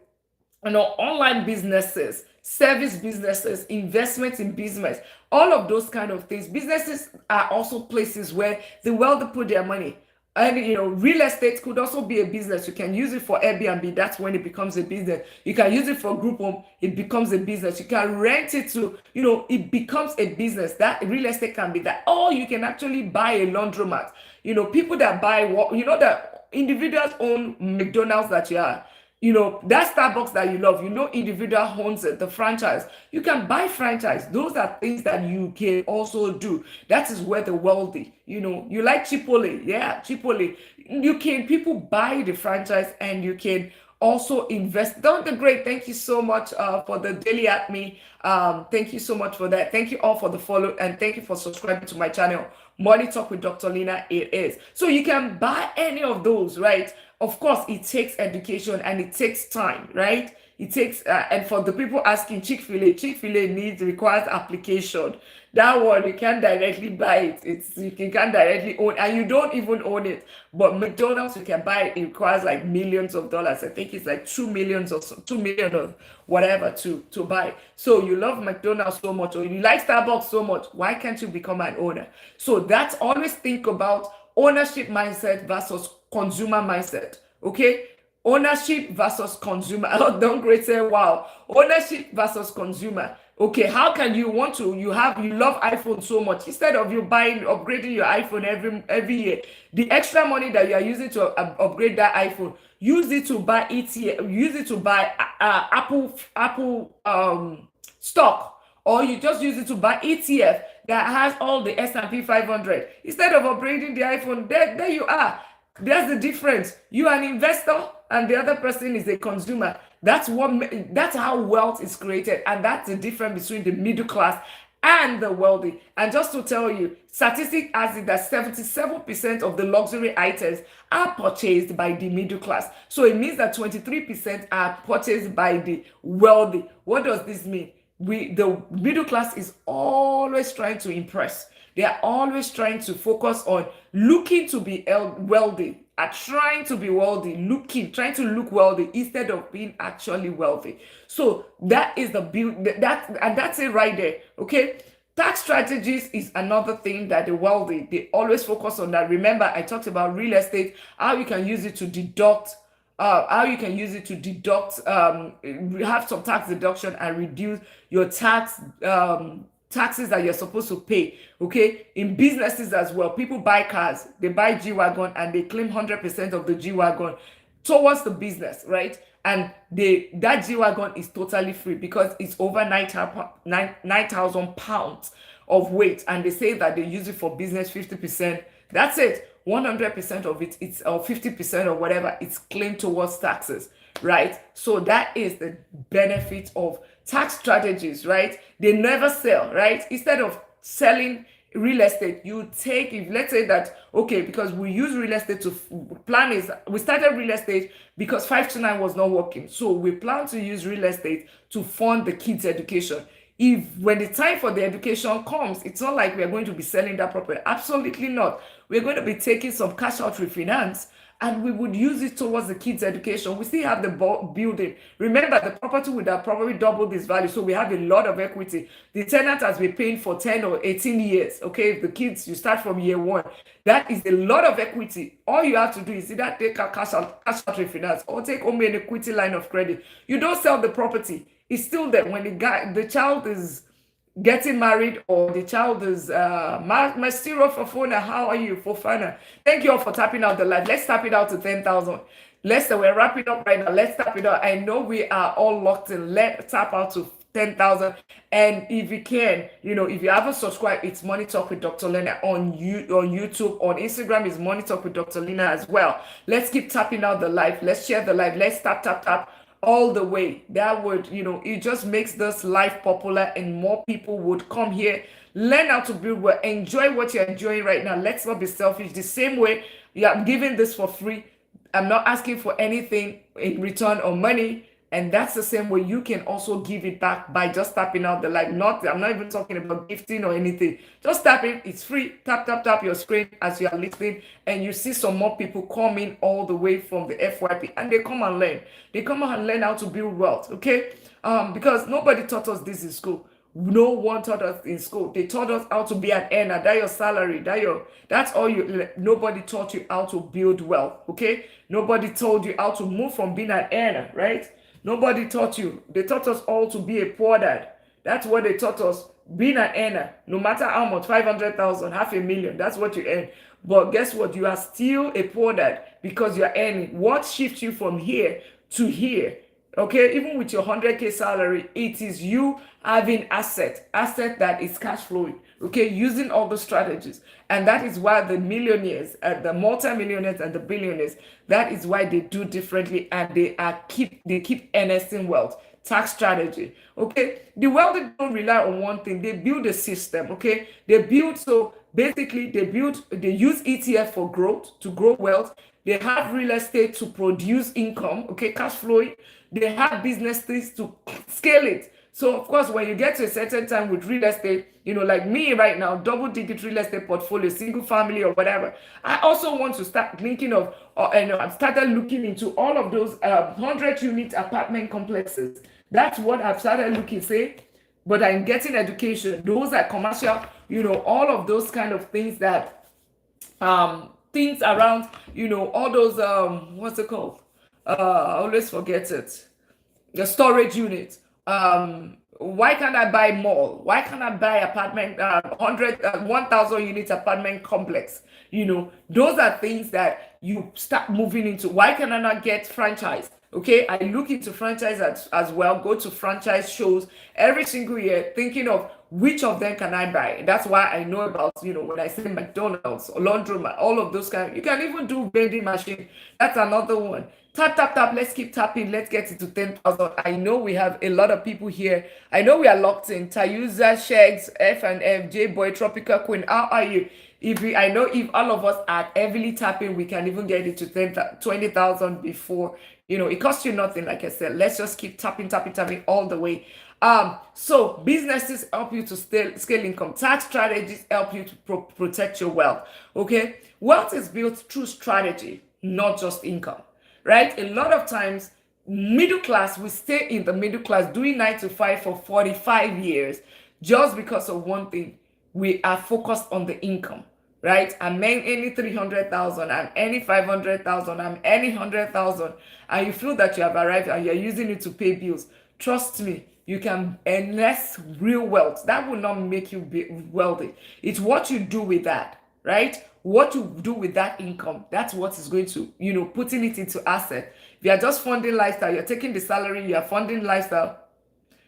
Online businesses, service businesses, investments in business, all of those kind of things. Businesses are also places where the wealthy put their money. And real estate could also be a business. You can use it for Airbnb. That's when it becomes a business. You can use it for group home. It becomes a business. You can rent it to, it becomes a business. That real estate can be that. Or you can actually buy a laundromat. People that buy, that individuals own McDonald's that you are. That Starbucks that you love, individual owns it, the franchise. You can buy franchise. Those are things that you can also do. That is where the wealthy, you like Chipotle. Yeah, Chipotle. People buy the franchise, and you can also invest. Don the Great, thank you so much for the daily at me. Thank you so much for that. Thank you all for the follow, and thank you for subscribing to my channel. Money Talk with Dr. Lina, it is. So you can buy any of those, right? Of course, it takes education and it takes time, right? It takes, and for the people asking, Chick-fil-A requires application. That one, you can't directly buy it. You can't directly own, and you don't even own it. But McDonald's, you can buy it. It requires like millions of dollars. I think it's like 2 million or 2 million or whatever to buy. So you love McDonald's so much, or you like Starbucks so much. Why can't you become an owner? So that's always think about ownership mindset versus consumer mindset. Okay, ownership versus consumer. Don't great say wow. Ownership versus consumer. Okay, how can you love iPhone so much, instead of you upgrading your iPhone every year, the extra money that you are using to upgrade that iPhone, use it to buy ETF, use it to buy Apple stock, or you just use it to buy ETF that has all the S&P 500 instead of upgrading the iPhone. There you are. That's the difference. You are an investor, and the other person is a consumer. That's how wealth is created, and that's the difference between the middle class and the wealthy. And just to tell you, statistics has it that 77% of the luxury items are purchased by the middle class. So it means that 23% are purchased by the wealthy. What does this mean? The middle class is always trying to impress. They are always trying to focus on looking to be wealthy, trying to be wealthy, trying to look wealthy instead of being actually wealthy. So that is and that's it right there. Okay. Tax strategies is another thing that the wealthy, they always focus on that. Remember, I talked about real estate, how you can use it to deduct, have some tax deduction and reduce your taxes that you're supposed to pay. Okay, in businesses as well, people buy cars, they buy G-Wagon, and they claim 100% of the G-Wagon towards the business, right? And that G-Wagon is totally free because it's over 9,000 pounds of weight, and they say that they use it for business 50%. That's it. 100% of it, it's or 50% or whatever, it's claimed towards taxes, right? So that is the benefit of tax strategies, right? They never sell, right? Instead of selling real estate, if let's say that, okay, because we use real estate to we started real estate because 529 was not working. So we plan to use real estate to fund the kids' education. When the time for the education comes, it's not like we're going to be selling that property. Absolutely not. We're going to be taking some cash out refinance, and we would use it towards the kids' education. We still have the building. Remember, the property would have probably doubled this value, so we have a lot of equity. The tenant has been paying for 10 or 18 years. Okay, if the kids, you start from year one, that is a lot of equity. All you have to do is either take a cash out refinance or take only an equity line of credit. You don't sell the property. It's still there. When the child is getting married, or the child is Mastero Fofana, how are you, Fofana? Thank you all for tapping out the live. Let's tap it out to 10,000. We're wrapping up right now. Let's tap it out. I know we are all locked in. Let's tap out to 10,000. And if you can, if you haven't subscribed, it's Money Talk with Dr. Lina on YouTube. On Instagram is Money Talk with Dr. Lina as well. Let's keep tapping out the live. Let's share the live. Let's tap all the way. That would, it just makes this life popular and more people would come here, learn how to build well, enjoy what you're enjoying right now. Let's not be selfish. The same way I'm giving this for free. I'm not asking for anything in return or money. And that's the same way you can also give it back by just tapping out the like. I'm not even talking about gifting or anything. Just tap it. It's free. Tap, tap, tap your screen as you are listening. And you see some more people coming all the way from the FYP. And they come and learn. They come and learn how to build wealth. Okay? Because nobody taught us this in school. No one taught us in school. They taught us how to be an earner. That your salary. That's all you. Nobody taught you how to build wealth. Okay? Nobody told you how to move from being an earner, right? Nobody taught you. They taught us all to be a poor dad. That's what they taught us. Being an earner, no matter how much, 500,000, 500,000, that's what you earn. But guess what? You are still a poor dad because you're earning. What shifts you from here to here? Okay, even with your 100K salary, it is you having asset that is cash flowing. Okay, using all the strategies. And that is why the millionaires, the multi-millionaires and the billionaires, that is why they do differently, and they keep enhancing wealth. Tax strategy. Okay, the wealthy don't rely on one thing. They build a system. Okay, they use ETF for growth, to grow wealth. They have real estate to produce income, okay, cash flowing. They have businesses to scale it. So, of course, when you get to a certain time with real estate, like me right now, double-digit real estate portfolio, single family or whatever, I also want to start thinking of, I've started looking into all of those 100-unit apartment complexes. That's what I've started looking, but I'm getting education. Those are commercial, all of those kind of things that, things around, all those, what's it called? I always forget it. The storage units. Why can't I buy mall? Why can't I buy apartment, 1,000 units apartment complex? Those are things that you start moving into. Why can I not get franchise? Okay, I look into franchise as well, go to franchise shows every single year, thinking of which of them can I buy. That's why I know about, when I say McDonald's or laundromat, all of those kind. You can even do vending machine. That's another one. Tap, tap, tap. Let's keep tapping. Let's get it to 10,000. I know we have a lot of people here. I know we are locked in. Tayuza, Shegs, F&F, J-Boy, Tropical Queen. How are you? I know if all of us are heavily tapping, we can even get it to 20,000 before. It costs you nothing, like I said. Let's just keep tapping all the way. So businesses help you to scale income. Tax strategies help you to protect your wealth. Okay, wealth is built through strategy, not just income. Right? A lot of times, middle class, we stay in the middle class doing 9 to 5 for 45 years just because of one thing. We are focused on the income. Right? I'm earning 300,000, I'm earning 500,000, I'm earning 100,000, and you feel that you have arrived and you're using it to pay bills. Trust me, you can earn less real wealth. That will not make you be wealthy. It's what you do with that, right? What you do with that income, that's what is going to, putting it into asset. If you're just funding lifestyle, you're taking the salary, you're funding lifestyle,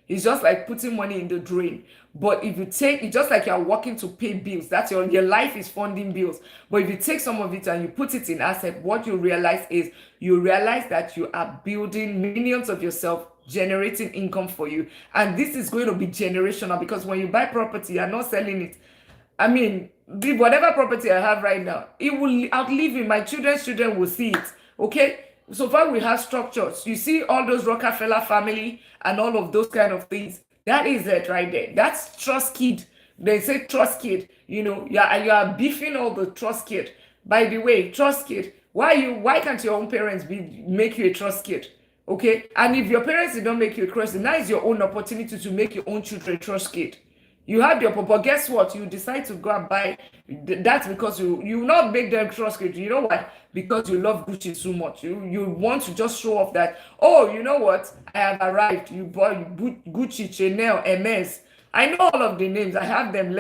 it's just like putting money in the drain. But if you take, it's just like you're working to pay bills. That's your life is funding bills. But if you take some of it and you put it in asset, what you realize that you are building millions of yourself, generating income for you. And this is going to be generational, because when you buy property, you're not selling it. I mean, whatever property I have right now, it will outlive me. My children's children will see it. Okay? So far we have structures. You see all those Rockefeller family and all of those kind of things. That is it right there. That's trust kid. They say trust kid. You are beefing all the trust kid. By the way, trust kid. Why can't your own parents make you a trust kid? Okay? And if your parents don't make you a trust kid, now is your own opportunity to make your own children a trust kid. You have your but guess what? You decide to go and buy. That's because you not make them trust you. You know why? Because you love Gucci so much. You want to just show off that, oh, you know what? I have arrived. You bought Gucci, Chanel, MS. I know all of the names. I have them.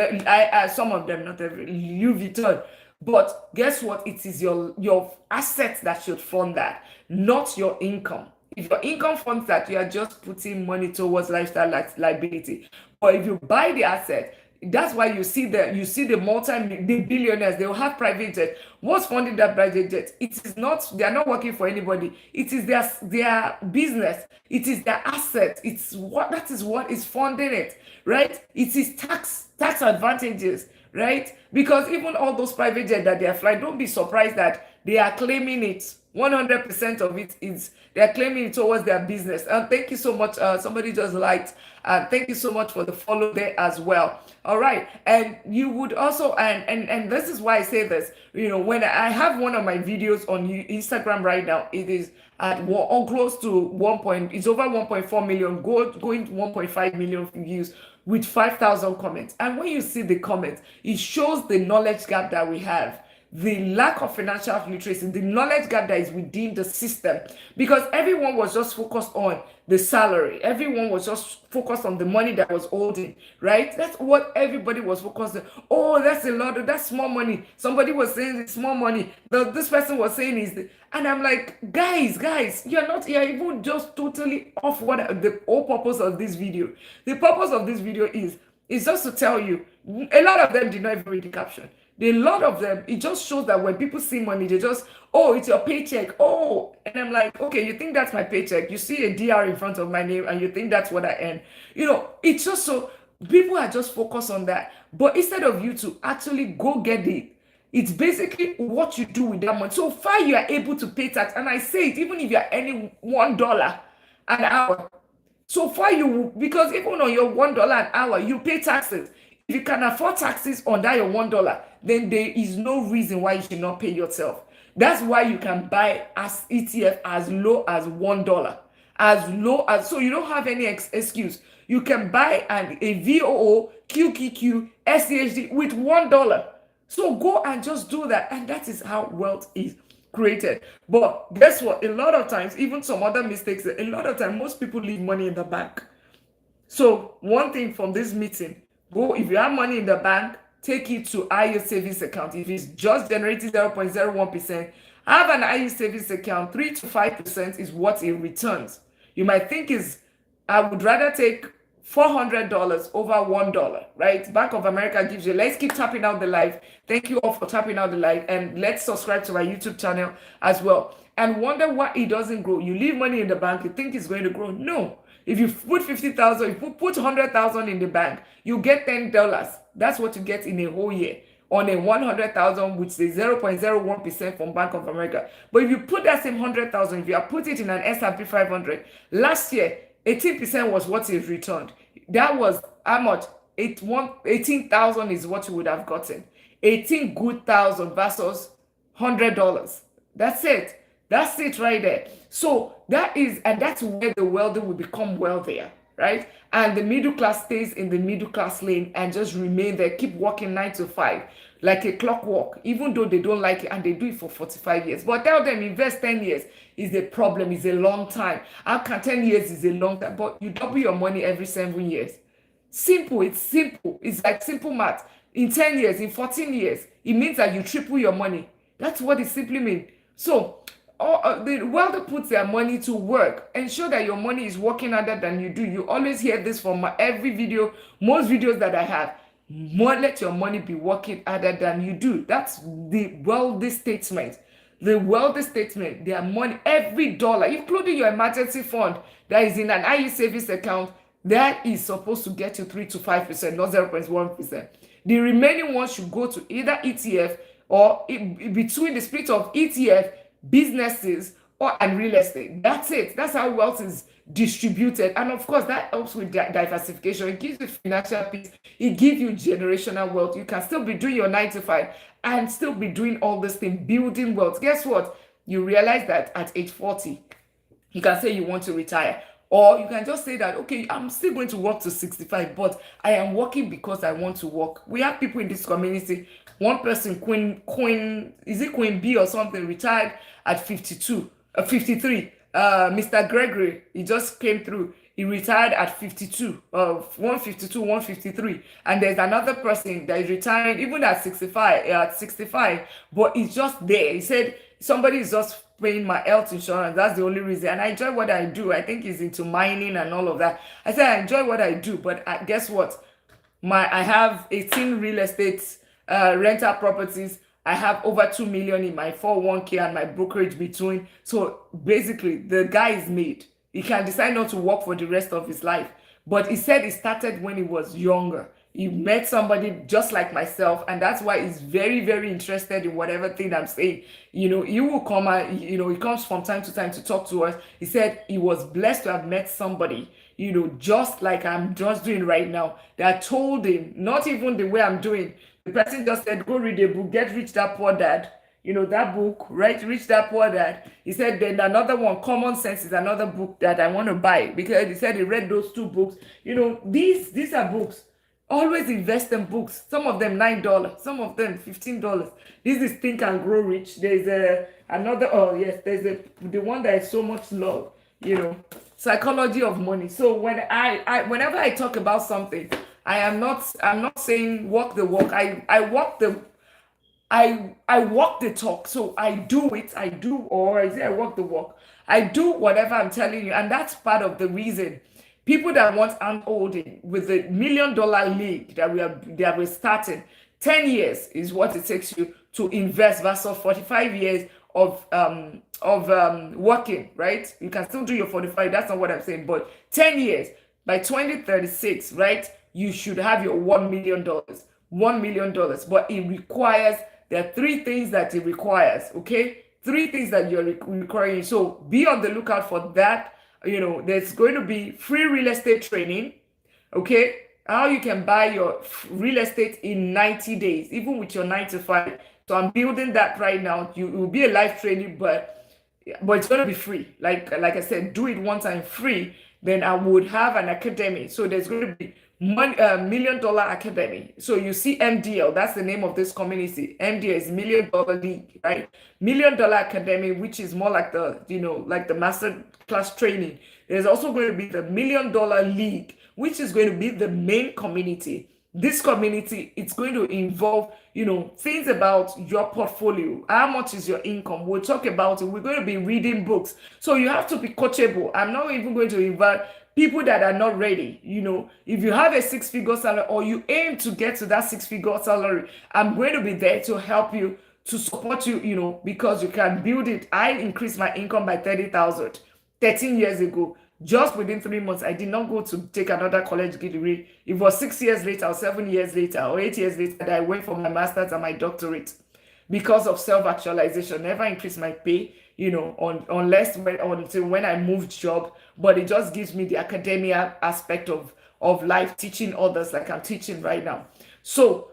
Some of them, not every. Louis Vuitton. But guess what? It is your assets that should fund that, not your income. If your income funds that, you are just putting money towards lifestyle liability. But if you buy the asset, That's why you see the billionaires, they will have private jet. What's funding that private jet? It is not, they are not working for anybody. It is their business. It is their asset. That is what is funding it, right? It is tax advantages, right? Because even all those private jets that they are flying, don't be surprised that they are claiming it. 100% of it is, they are claiming it towards their business. And thank you so much. Somebody just liked. Thank you so much for the follow there as well. All right. And you would also, and this is why I say this, when I have one of my videos on Instagram right now, it is at close to it's over 1.4 million, going to 1.5 million views with 5,000 comments. And when you see the comments, it shows the knowledge gap that we have, the lack of financial literacy, the knowledge gap that is within the system, because everyone was just focused on the salary. Everyone was just focused on the money that was holding, right? That's what everybody was focused on. Oh, that's a lot, that's small money. Somebody was saying it's small money. This person was saying and I'm like, guys, you're even just totally off what the whole purpose of this video. The purpose of this video is just to tell you, a lot of them did not even read the caption. A lot of them, it just shows that when people see money, they just, oh, it's your paycheck. Oh, and I'm like, okay, you think that's my paycheck? You see a DR in front of my name and you think that's what I earn. It's just so, people are just focused on that. But instead of you to actually go get it, it's basically what you do with that money. So far, you are able to pay tax. And I say it, even if you are earning $1 an hour, so far because even on your $1 an hour, you pay taxes. If you can afford taxes on that your $1, then there is no reason why you should not pay yourself. That's why you can buy as ETF as low as $1. So you don't have any excuse. You can buy a VOO, QQQ, SCHD with $1. So go and just do that. And that is how wealth is created. But guess what? A lot of times, even some other mistakes, a lot of times, most people leave money in the bank. So one thing from this meeting, if you have money in the bank, take it to IU savings account. If it's just generating 0.01%, have an IU savings account. 3 to 5% is what it returns. You might think I would rather take $400 over $1, right? Bank of America gives you. Let's keep tapping out the live. Thank you all for tapping out the live, and let's subscribe to my YouTube channel as well. And wonder why it doesn't grow. You leave money in the bank, you think it's going to grow. No. If you put 50,000, if you put 100,000 in the bank, you get $10. That's what you get in a whole year on a 100,000, which is 0.01% from Bank of America. But if you put that same 100,000, if you put it in an S&P 500, last year 18% was what it returned. That was how much? 18,000 is what you would have gotten. 18 good thousand versus $100. That's it. That's it right there. So that's where the wealthy will become wealthier, right? And the middle class stays in the middle class lane and just remain there, keep working 9 to 5, like a clockwork, even though they don't like it and they do it for 45 years. But tell them invest 10 years is a problem, is a long time. How can 10 years is a long time? But you double your money every 7 years. Simple, it's simple. It's like simple math. In 10 years, in 14 years, it means that you triple your money. That's what it simply means. So the wealthy puts their money to work. Ensure that your money is working harder than you do. You always hear this from every video, most videos that I have. Let your money be working harder than you do. That's the wealthy statement. The wealthy statement, their money, every dollar, including your emergency fund that is in an IU savings account, that is supposed to get you 3 to 5%, not 0.1%. The remaining ones should go to either ETF or between the split of ETF, businesses, and real estate. That's it. That's how wealth is distributed. And of course, that helps with diversification. It gives you financial peace. It gives you generational wealth. You can still be doing your 9 to 5 and still be doing all this thing, building wealth. Guess what? You realize that at age 40, you can say you want to retire. Or you can just say that, okay, I'm still going to work to 65, but I am working because I want to work. We have people in this community. One person, Queen B or something, retired at 53. Mr. Gregory, he just came through. He retired at 52, 152, 153. And there's another person that is retiring even at 65, but he's just there. He said, somebody is just paying my health insurance. That's the only reason. And I enjoy what I do. I think he's into mining and all of that. I said, I enjoy what I do, but guess what? I have 18 real estate rental properties. I have over 2 million in my 401k and my brokerage between. So basically, the guy is made. He can decide not to work for the rest of his life. But he said he started when he was younger. He met somebody just like myself, and that's why he's very, very interested in whatever thing I'm saying. He will come and, he comes from time to time to talk to us. He said he was blessed to have met somebody, just like I'm just doing right now, that told him, not even the way I'm doing. The person just said, go read a book, Get Rich Dad Poor Dad. That book, right? Rich Dad Poor Dad. He said, then another one, Common Sense, is another book that I want to buy, because he said he read those two books. These are books. Always invest in books. Some of them $9, some of them $15. This is Think and Grow Rich. There's another. Oh yes, there's the one that is so much love. Psychology of Money. So whenever I talk about something, I'm not saying walk the walk. I walk the I walk the talk. So I do it. I do, or I say I walk the walk. I do whatever I'm telling you, and that's part of the reason. People that want handholding with the $1 million league that we're starting, 10 years is what it takes you to invest versus 45 years of working, right? You can still do your 45, that's not what I'm saying, but 10 years by 2036, right? You should have your $1 million. $1 million, but it requires, there are three things that it requires, okay? Three things that you're requiring. So be on the lookout for that. There's going to be free real estate training, okay? How you can buy your real estate in 90 days, even with your 9 to 5. So I'm building that right now. It will be a live training, but it's going to be free. Like I said, do it one time free. Then I would have an academy. So there's going to be $1 million Academy. So you see MDL, that's the name of this community. MDL is $1 million League, right? $1 million Academy, which is more like the master class training. There's also going to be the $1 million League, which is going to be the main community. This community, it's going to involve, things about your portfolio. How much is your income? We'll talk about it. We're going to be reading books. So you have to be coachable. I'm not even going to invite people that are not ready. If you have a 6-figure salary or you aim to get to that 6-figure salary, I'm going to be there to help you, to support you, because you can build it. I increased my income by 30,000 13 years ago. Just within 3 months, I did not go to take another college degree. It was 6 years later, or 7 years later, or 8 years later that I went for my master's and my doctorate, because of self-actualization. Never increased my pay, until when I moved job. But it just gives me the academia aspect of life, teaching others like I'm teaching right now. So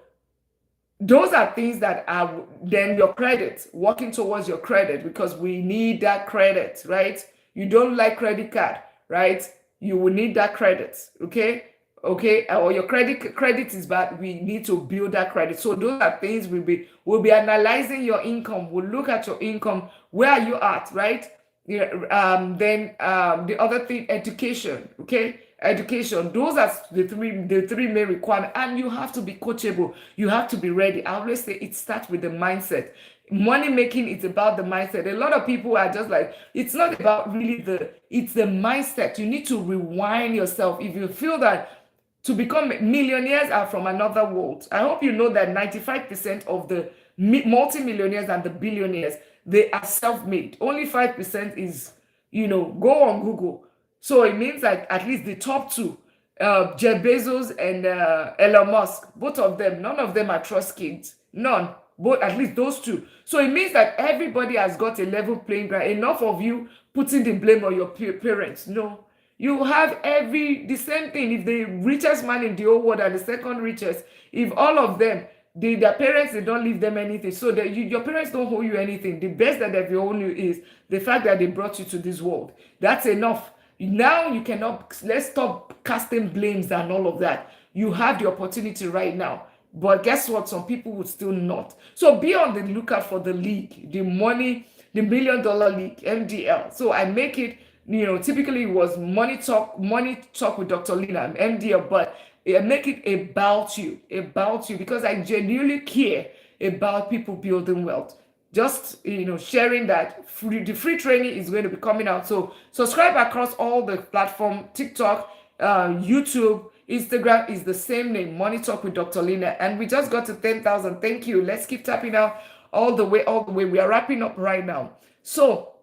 those are things that are then your credit, working towards your credit, because we need that credit, right? You don't like credit card, right? You will need that credit, okay? Or your credit is bad. We need to build that credit. So those are things we'll be analyzing your income. We'll look at your income. Where are you at, right? Then the other thing, education, okay? Education. Those are the three main requirements, and you have to be coachable. You have to be ready. I always say it starts with the mindset. Money making is about the mindset. A lot of people are just like, it's not about really it's the mindset. You need to rewind yourself. If you feel that to become millionaires are from another world, I hope you know that 95% of the multimillionaires and the billionaires, they are self-made. Only 5% is, go on Google. So it means that at least the top two, Jeff Bezos and Elon Musk, both of them, none of them are trust kids. None. But at least those two. So it means that everybody has got a level playing ground. Enough of you putting the blame on your parents. No. You have the same thing. If the richest man in the whole world and the second richest, if all of them, their parents, they don't leave them anything. So that your parents don't owe you anything. The best that they've owned you is the fact that they brought you to this world. That's enough. Now you cannot, let's stop casting blames and all of that. You have the opportunity right now. But guess what? Some people would still not. So be on the lookout for the league, the $1 million League, MDL. So I make it, typically it was Money Talk with Dr. Lina, MDL, but I make it about you, because I genuinely care about people building wealth. Just, sharing that the free training is going to be coming out. So subscribe across all the platform, TikTok, YouTube, Instagram is the same name, Money Talk with Dr. Lina. And we just got to 10,000. Thank you. Let's keep tapping out all the way, all the way. We are wrapping up right now. So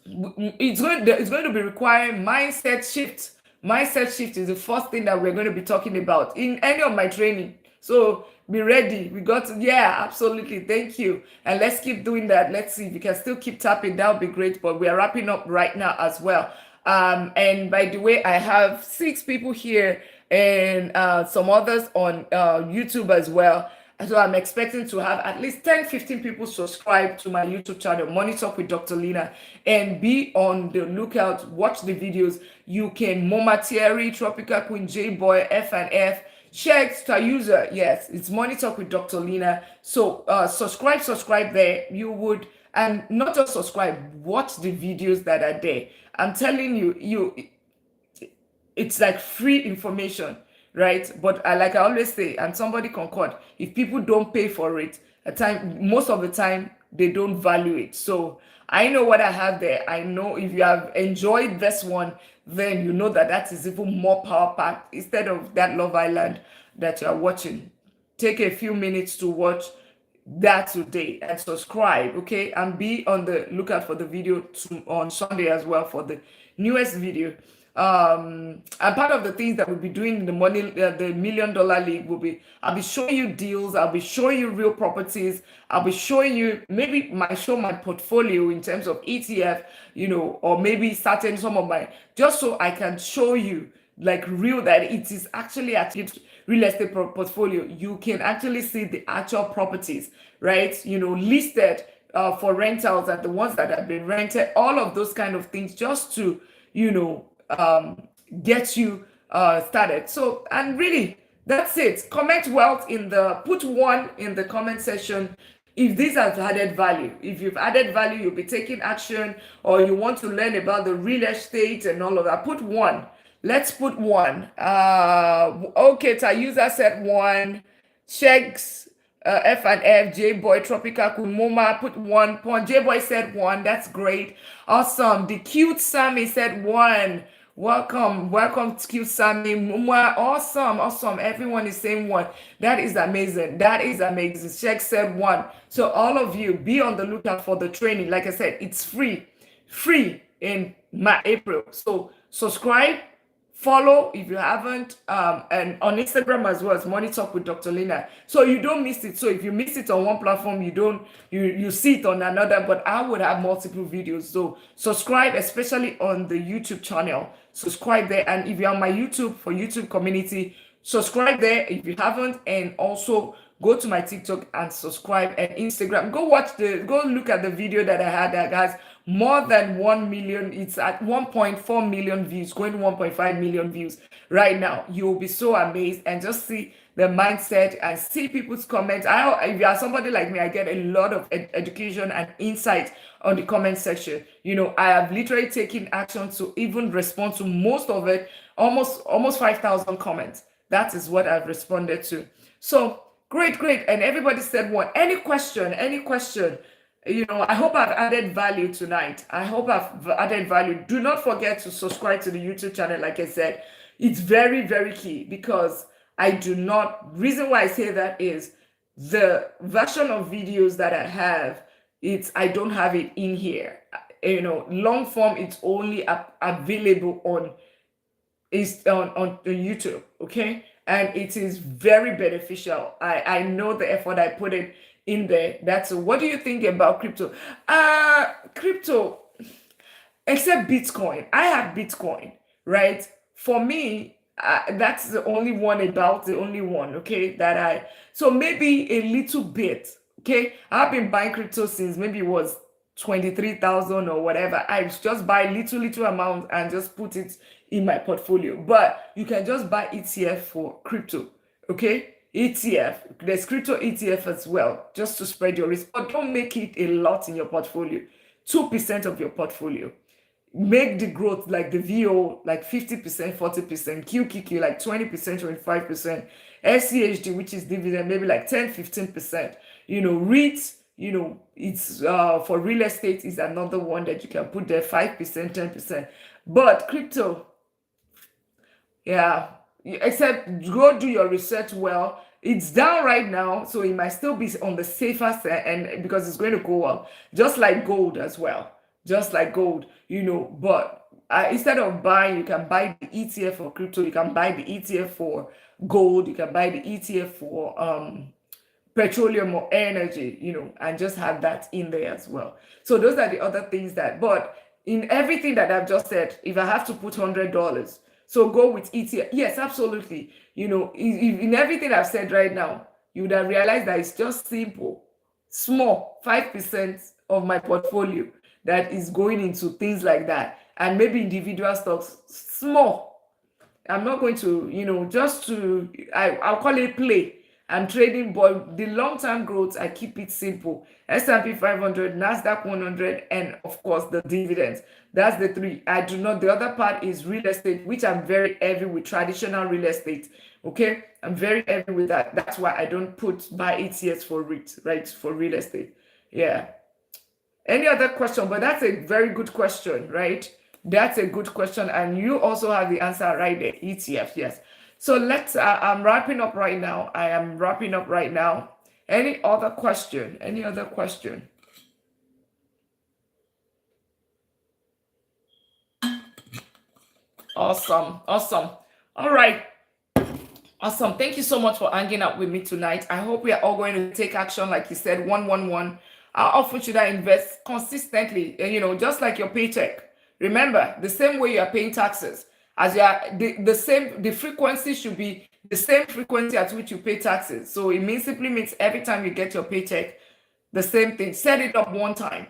it's going to be requiring mindset shift. Mindset shift is the first thing that we're going to be talking about in any of my training. So be ready. We got to, yeah, absolutely. Thank you. And let's keep doing that. Let's see if we can still keep tapping. That would be great. But we are wrapping up right now as well. And by the way, I have 6 people here and some others on YouTube as well. So I'm expecting to have at least 10-15 people subscribe to my YouTube channel, Money Talk with Dr. Lina, and be on the lookout. Watch the videos. You can Moma Thierry, Tropical Queen, J-Boy, F&F, Checks to user. Yes, it's Money Talk with Dr. Lina. So subscribe there. You would, and not just subscribe, watch the videos that are there. I'm telling you, it's like free information, right? But like I always say, and somebody concord, if people don't pay for it, most of the time they don't value it. So I know what I have there. I know if you have enjoyed this one, then you know that is even more power packed instead of that Love Island that you are watching. Take a few minutes to watch that today and subscribe, okay? And be on the lookout for the video on Sunday as well for the newest video. And part of the things that we'll be doing in the $1 Million League will be, I'll be showing you deals, I'll be showing you real properties, I'll be showing you maybe my portfolio in terms of ETF, or maybe some of my, just so I can show you like real that it is actually a real estate portfolio. You can actually see the actual properties, right? Listed for rentals and the ones that have been rented, all of those kind of things, just to get you started. So, and really, that's it. Comment wealth put 1 in the comment section if this has added value. If you've added value, you'll be taking action, or you want to learn about the real estate and all of that. Put 1. Let's put 1. Okay, Tayuza said 1. Checks, F&F, J-Boy, Tropical, Kumoma, put 1. J-Boy said 1. That's great. Awesome. The cute Sammy said 1. Welcome, cute Sammy. Awesome. Everyone is saying 1. That is amazing. Check said 1. So all of you, be on the lookout for the training. Like I said, it's free in April. So subscribe, follow if you haven't, and on Instagram as well as Money Talk with Dr. Lina, so you don't miss it. So if you miss it on one platform, you see it on another, but I would have multiple videos. So subscribe, especially on the YouTube channel. Subscribe there, and if you're on my YouTube for YouTube community, subscribe there if you haven't, and also go to my TikTok and subscribe, and Instagram. Go look at the video that I had that has more than 1 million. It's at 1.4 million views, going to 1.5 million views right now. You'll be so amazed, and just see the mindset and see people's comments. If you are somebody like me, I get a lot of education and insight on the comment section. I have literally taken action to even respond to most of it, almost 5,000 comments. That is what I've responded to. So great. And everybody said 1. Any question? I hope I've added value tonight. Do not forget to subscribe to the YouTube channel. Like I said, it's very, very key, because reason why I say that is the version of videos that I have, I don't have it in here. Long form, it's only available on YouTube, okay? And it is very beneficial. I know the effort I put in there. What do you think about crypto? Crypto, except Bitcoin. I have Bitcoin, right? For me, that's the only one, okay, so maybe a little bit, okay? I've been buying crypto since maybe it was 23,000 or whatever. I just buy little amount and just put it in my portfolio. But you can just buy ETF for crypto, okay? ETF, there's crypto ETF as well, just to spread your risk. But don't make it a lot in your portfolio. 2% of your portfolio. Make the growth like the VO like 50%, 40%, QQQ like 20%, 25%, SCHD, which is dividend, maybe like 10, 15%. REITs, it's for real estate is another one that you can put there, 5%, 10%. But crypto, yeah, except go do your research well. It's down right now, so it might still be on the safer side, and because it's going to go up, just like gold as well, just like gold, But instead of buying, you can buy the ETF for crypto, you can buy the ETF for gold, you can buy the ETF for petroleum or energy, and just have that in there as well. So those are the other things but in everything that I've just said, if I have to put $100, so go with ETF. Yes, absolutely. In everything I've said right now, you would have realized that it's just simple, small, 5% of my portfolio that is going into things like that. And maybe individual stocks, small. I'm not going to, I'll call it play. I'm trading, but the long-term growth, I keep it simple. S&P 500, NASDAQ 100, and of course the dividends. That's the three. I do not. The other part is real estate, which I'm very heavy with, traditional real estate. Okay, I'm very heavy with that. That's why I don't buy ETFs for REIT, right? For real estate. Yeah. Any other question? But that's a very good question, right? That's a good question, and you also have the answer right there. ETF, yes. So I'm wrapping up right now. I am wrapping up right now. Any other question? Any other question? Awesome. Awesome. All right. Awesome. Thank you so much for hanging out with me tonight. I hope we are all going to take action, like you said, 111. How often should I invest? Consistently, just like your paycheck. Remember, the same way you are paying taxes, as you are the frequency should be the same frequency at which you pay taxes. So it simply means every time you get your paycheck, the same thing. Set it up one time.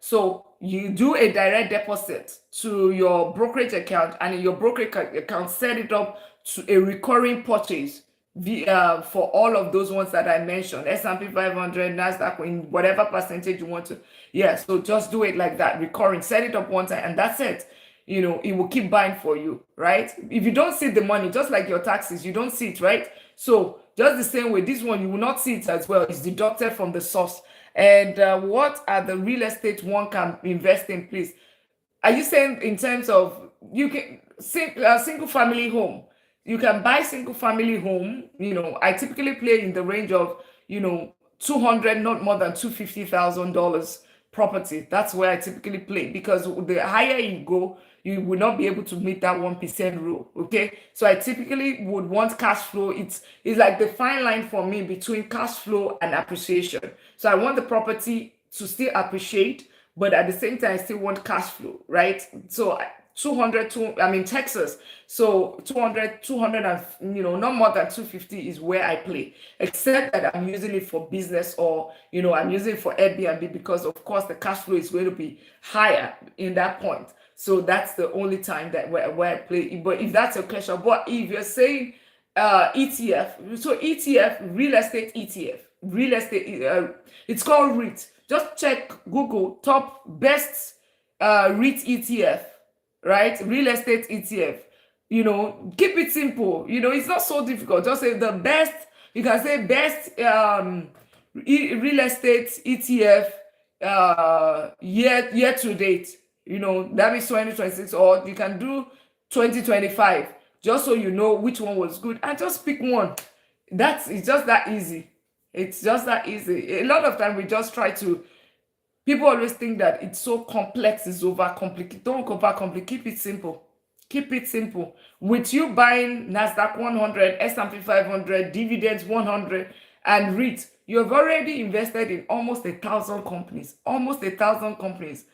So you do a direct deposit to your brokerage account, and in your brokerage account, set it up to a recurring purchase for all of those ones that I mentioned, S&P 500, NASDAQ, in whatever percentage you want to. Yeah, so just do it like that, recurring. Set it up one time, and that's it. It will keep buying for you, right? If you don't see the money, just like your taxes, you don't see it, right? So just the same way, this one, you will not see it as well. It's deducted from the source. And what are the real estate one can invest in, please? Are you saying in terms of you can single family home? You can buy single family home. I typically play in the range of 200, not more than $250,000 property. That's where I typically play, because the higher you go, you will not be able to meet that 1% rule. Okay, so I typically would want cash flow. It's like the fine line for me between cash flow and appreciation. So I want the property to still appreciate, but at the same time I still want cash flow, right? So 200 I'm in Texas, so 200 and not more than 250 is where I play, except that I'm using it for business, or I'm using it for Airbnb, because of course the cash flow is going to be higher in that point. So that's the only time that where I play. But if that's your question, but if you're saying ETF, so ETF, real estate ETF, real estate, it's called REIT. Just check Google top best REIT ETF, right? Real estate ETF. Keep it simple. It's not so difficult. Just say the best. You can say best real estate ETF year to date. That means 2026, or you can do 2025, just so you know which one was good, and just pick one. It's just that easy. It's just that easy. A lot of time we just try to. People always think that it's so complex, it's overcomplicated. Don't overcomplicate. Keep it simple. Keep it simple. With you buying NASDAQ 100, S&P 500, dividends 100, and REIT, you have already invested in almost 1,000 companies. Almost 1,000 companies.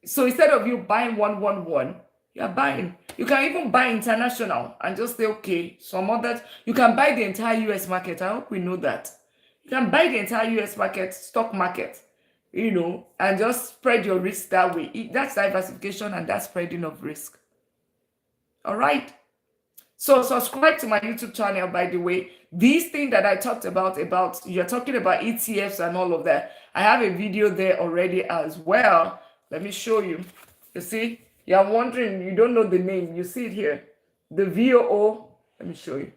So instead of you buying 111, you're buying. You can even buy international and just say, okay, some others. You can buy the entire US market. I hope we know that. You can buy the entire US market, stock market, and just spread your risk that way. That's diversification, and that's spreading of risk. All right. So subscribe to my YouTube channel, by the way. These things that I talked about you're talking about ETFs and all of that. I have a video there already as well. Let me show you. You see, you're wondering, you don't know the name. You see it here. The VOO. Let me show you.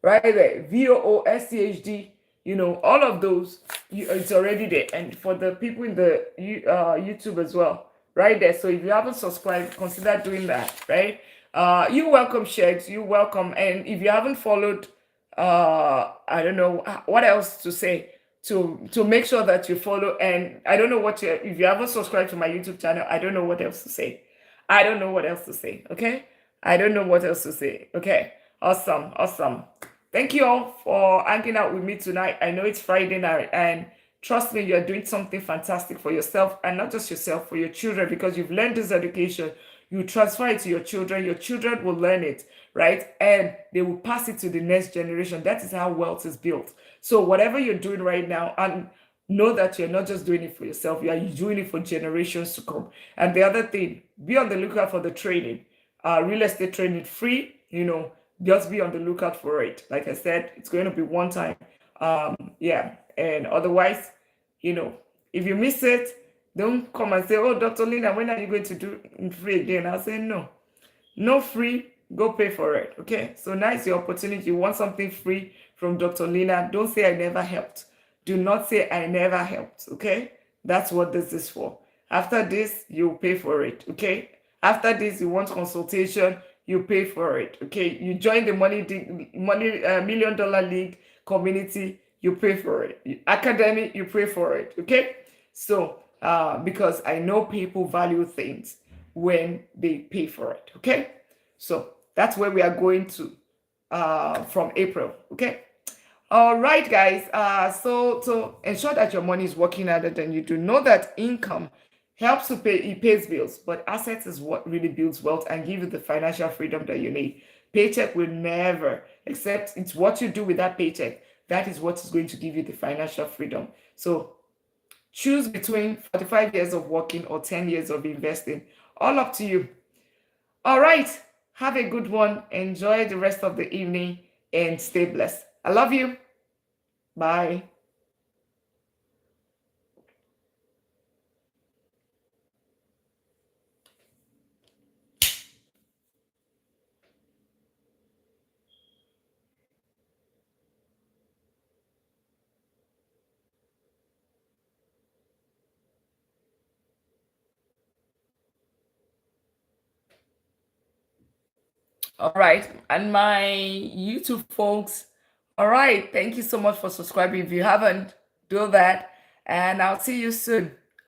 Right there. VOO, SCHD, all of those, it's already there. And for the people in the YouTube as well, right there. So if you haven't subscribed, consider doing that, right? You're welcome, Shakes. You're welcome. And if you haven't followed, I don't know what else to say to make sure that you follow. And I don't know what you if you haven't subscribed to my YouTube channel, I don't know what else to say. I don't know what else to say. Okay, I don't know what else to say. Okay, awesome, awesome. Thank you all for hanging out with me tonight. I know it's Friday night, and trust me, you're doing something fantastic for yourself, and not just yourself, for your children, because you've learned this education. You transfer it to your children will learn it, right? And they will pass it to the next generation. That is how wealth is built. So whatever you're doing right now, and know that you're not just doing it for yourself, you are doing it for generations to come. And the other thing, be on the lookout for the training. Real estate training, free, just be on the lookout for it. Like I said, it's going to be one time. Yeah. And otherwise, you know, if you miss it, don't come and say, "Oh, Dr. Lina, when are you going to do it free again?" I'll say, no, no free, go pay for it. Okay. So now is your opportunity. You want something free from Dr. Lina. Don't say I never helped. Do not say I never helped. Okay. That's what this is for. After this, you pay for it. Okay. After this, you want consultation, you pay for it. Okay. You join the Million Dollar League community, you pay for it. Academy, you pay for it. Okay. So, because I know people value things when they pay for it. Okay. So that's where we are going to from April. Okay. All right, guys. So to ensure that your money is working harder than you do, know that income helps to pay, it pays bills, but assets is what really builds wealth and give you the financial freedom that you need. Paycheck will never, except it's what you do with that paycheck. That is what is going to give you the financial freedom. So choose between 45 years of working or 10 years of investing. All up to you. All right. Have a good one. Enjoy the rest of the evening and stay blessed. I love you. Bye. All right. And my YouTube folks, all right. Thank you so much for subscribing. If you haven't, do that. And I'll see you soon.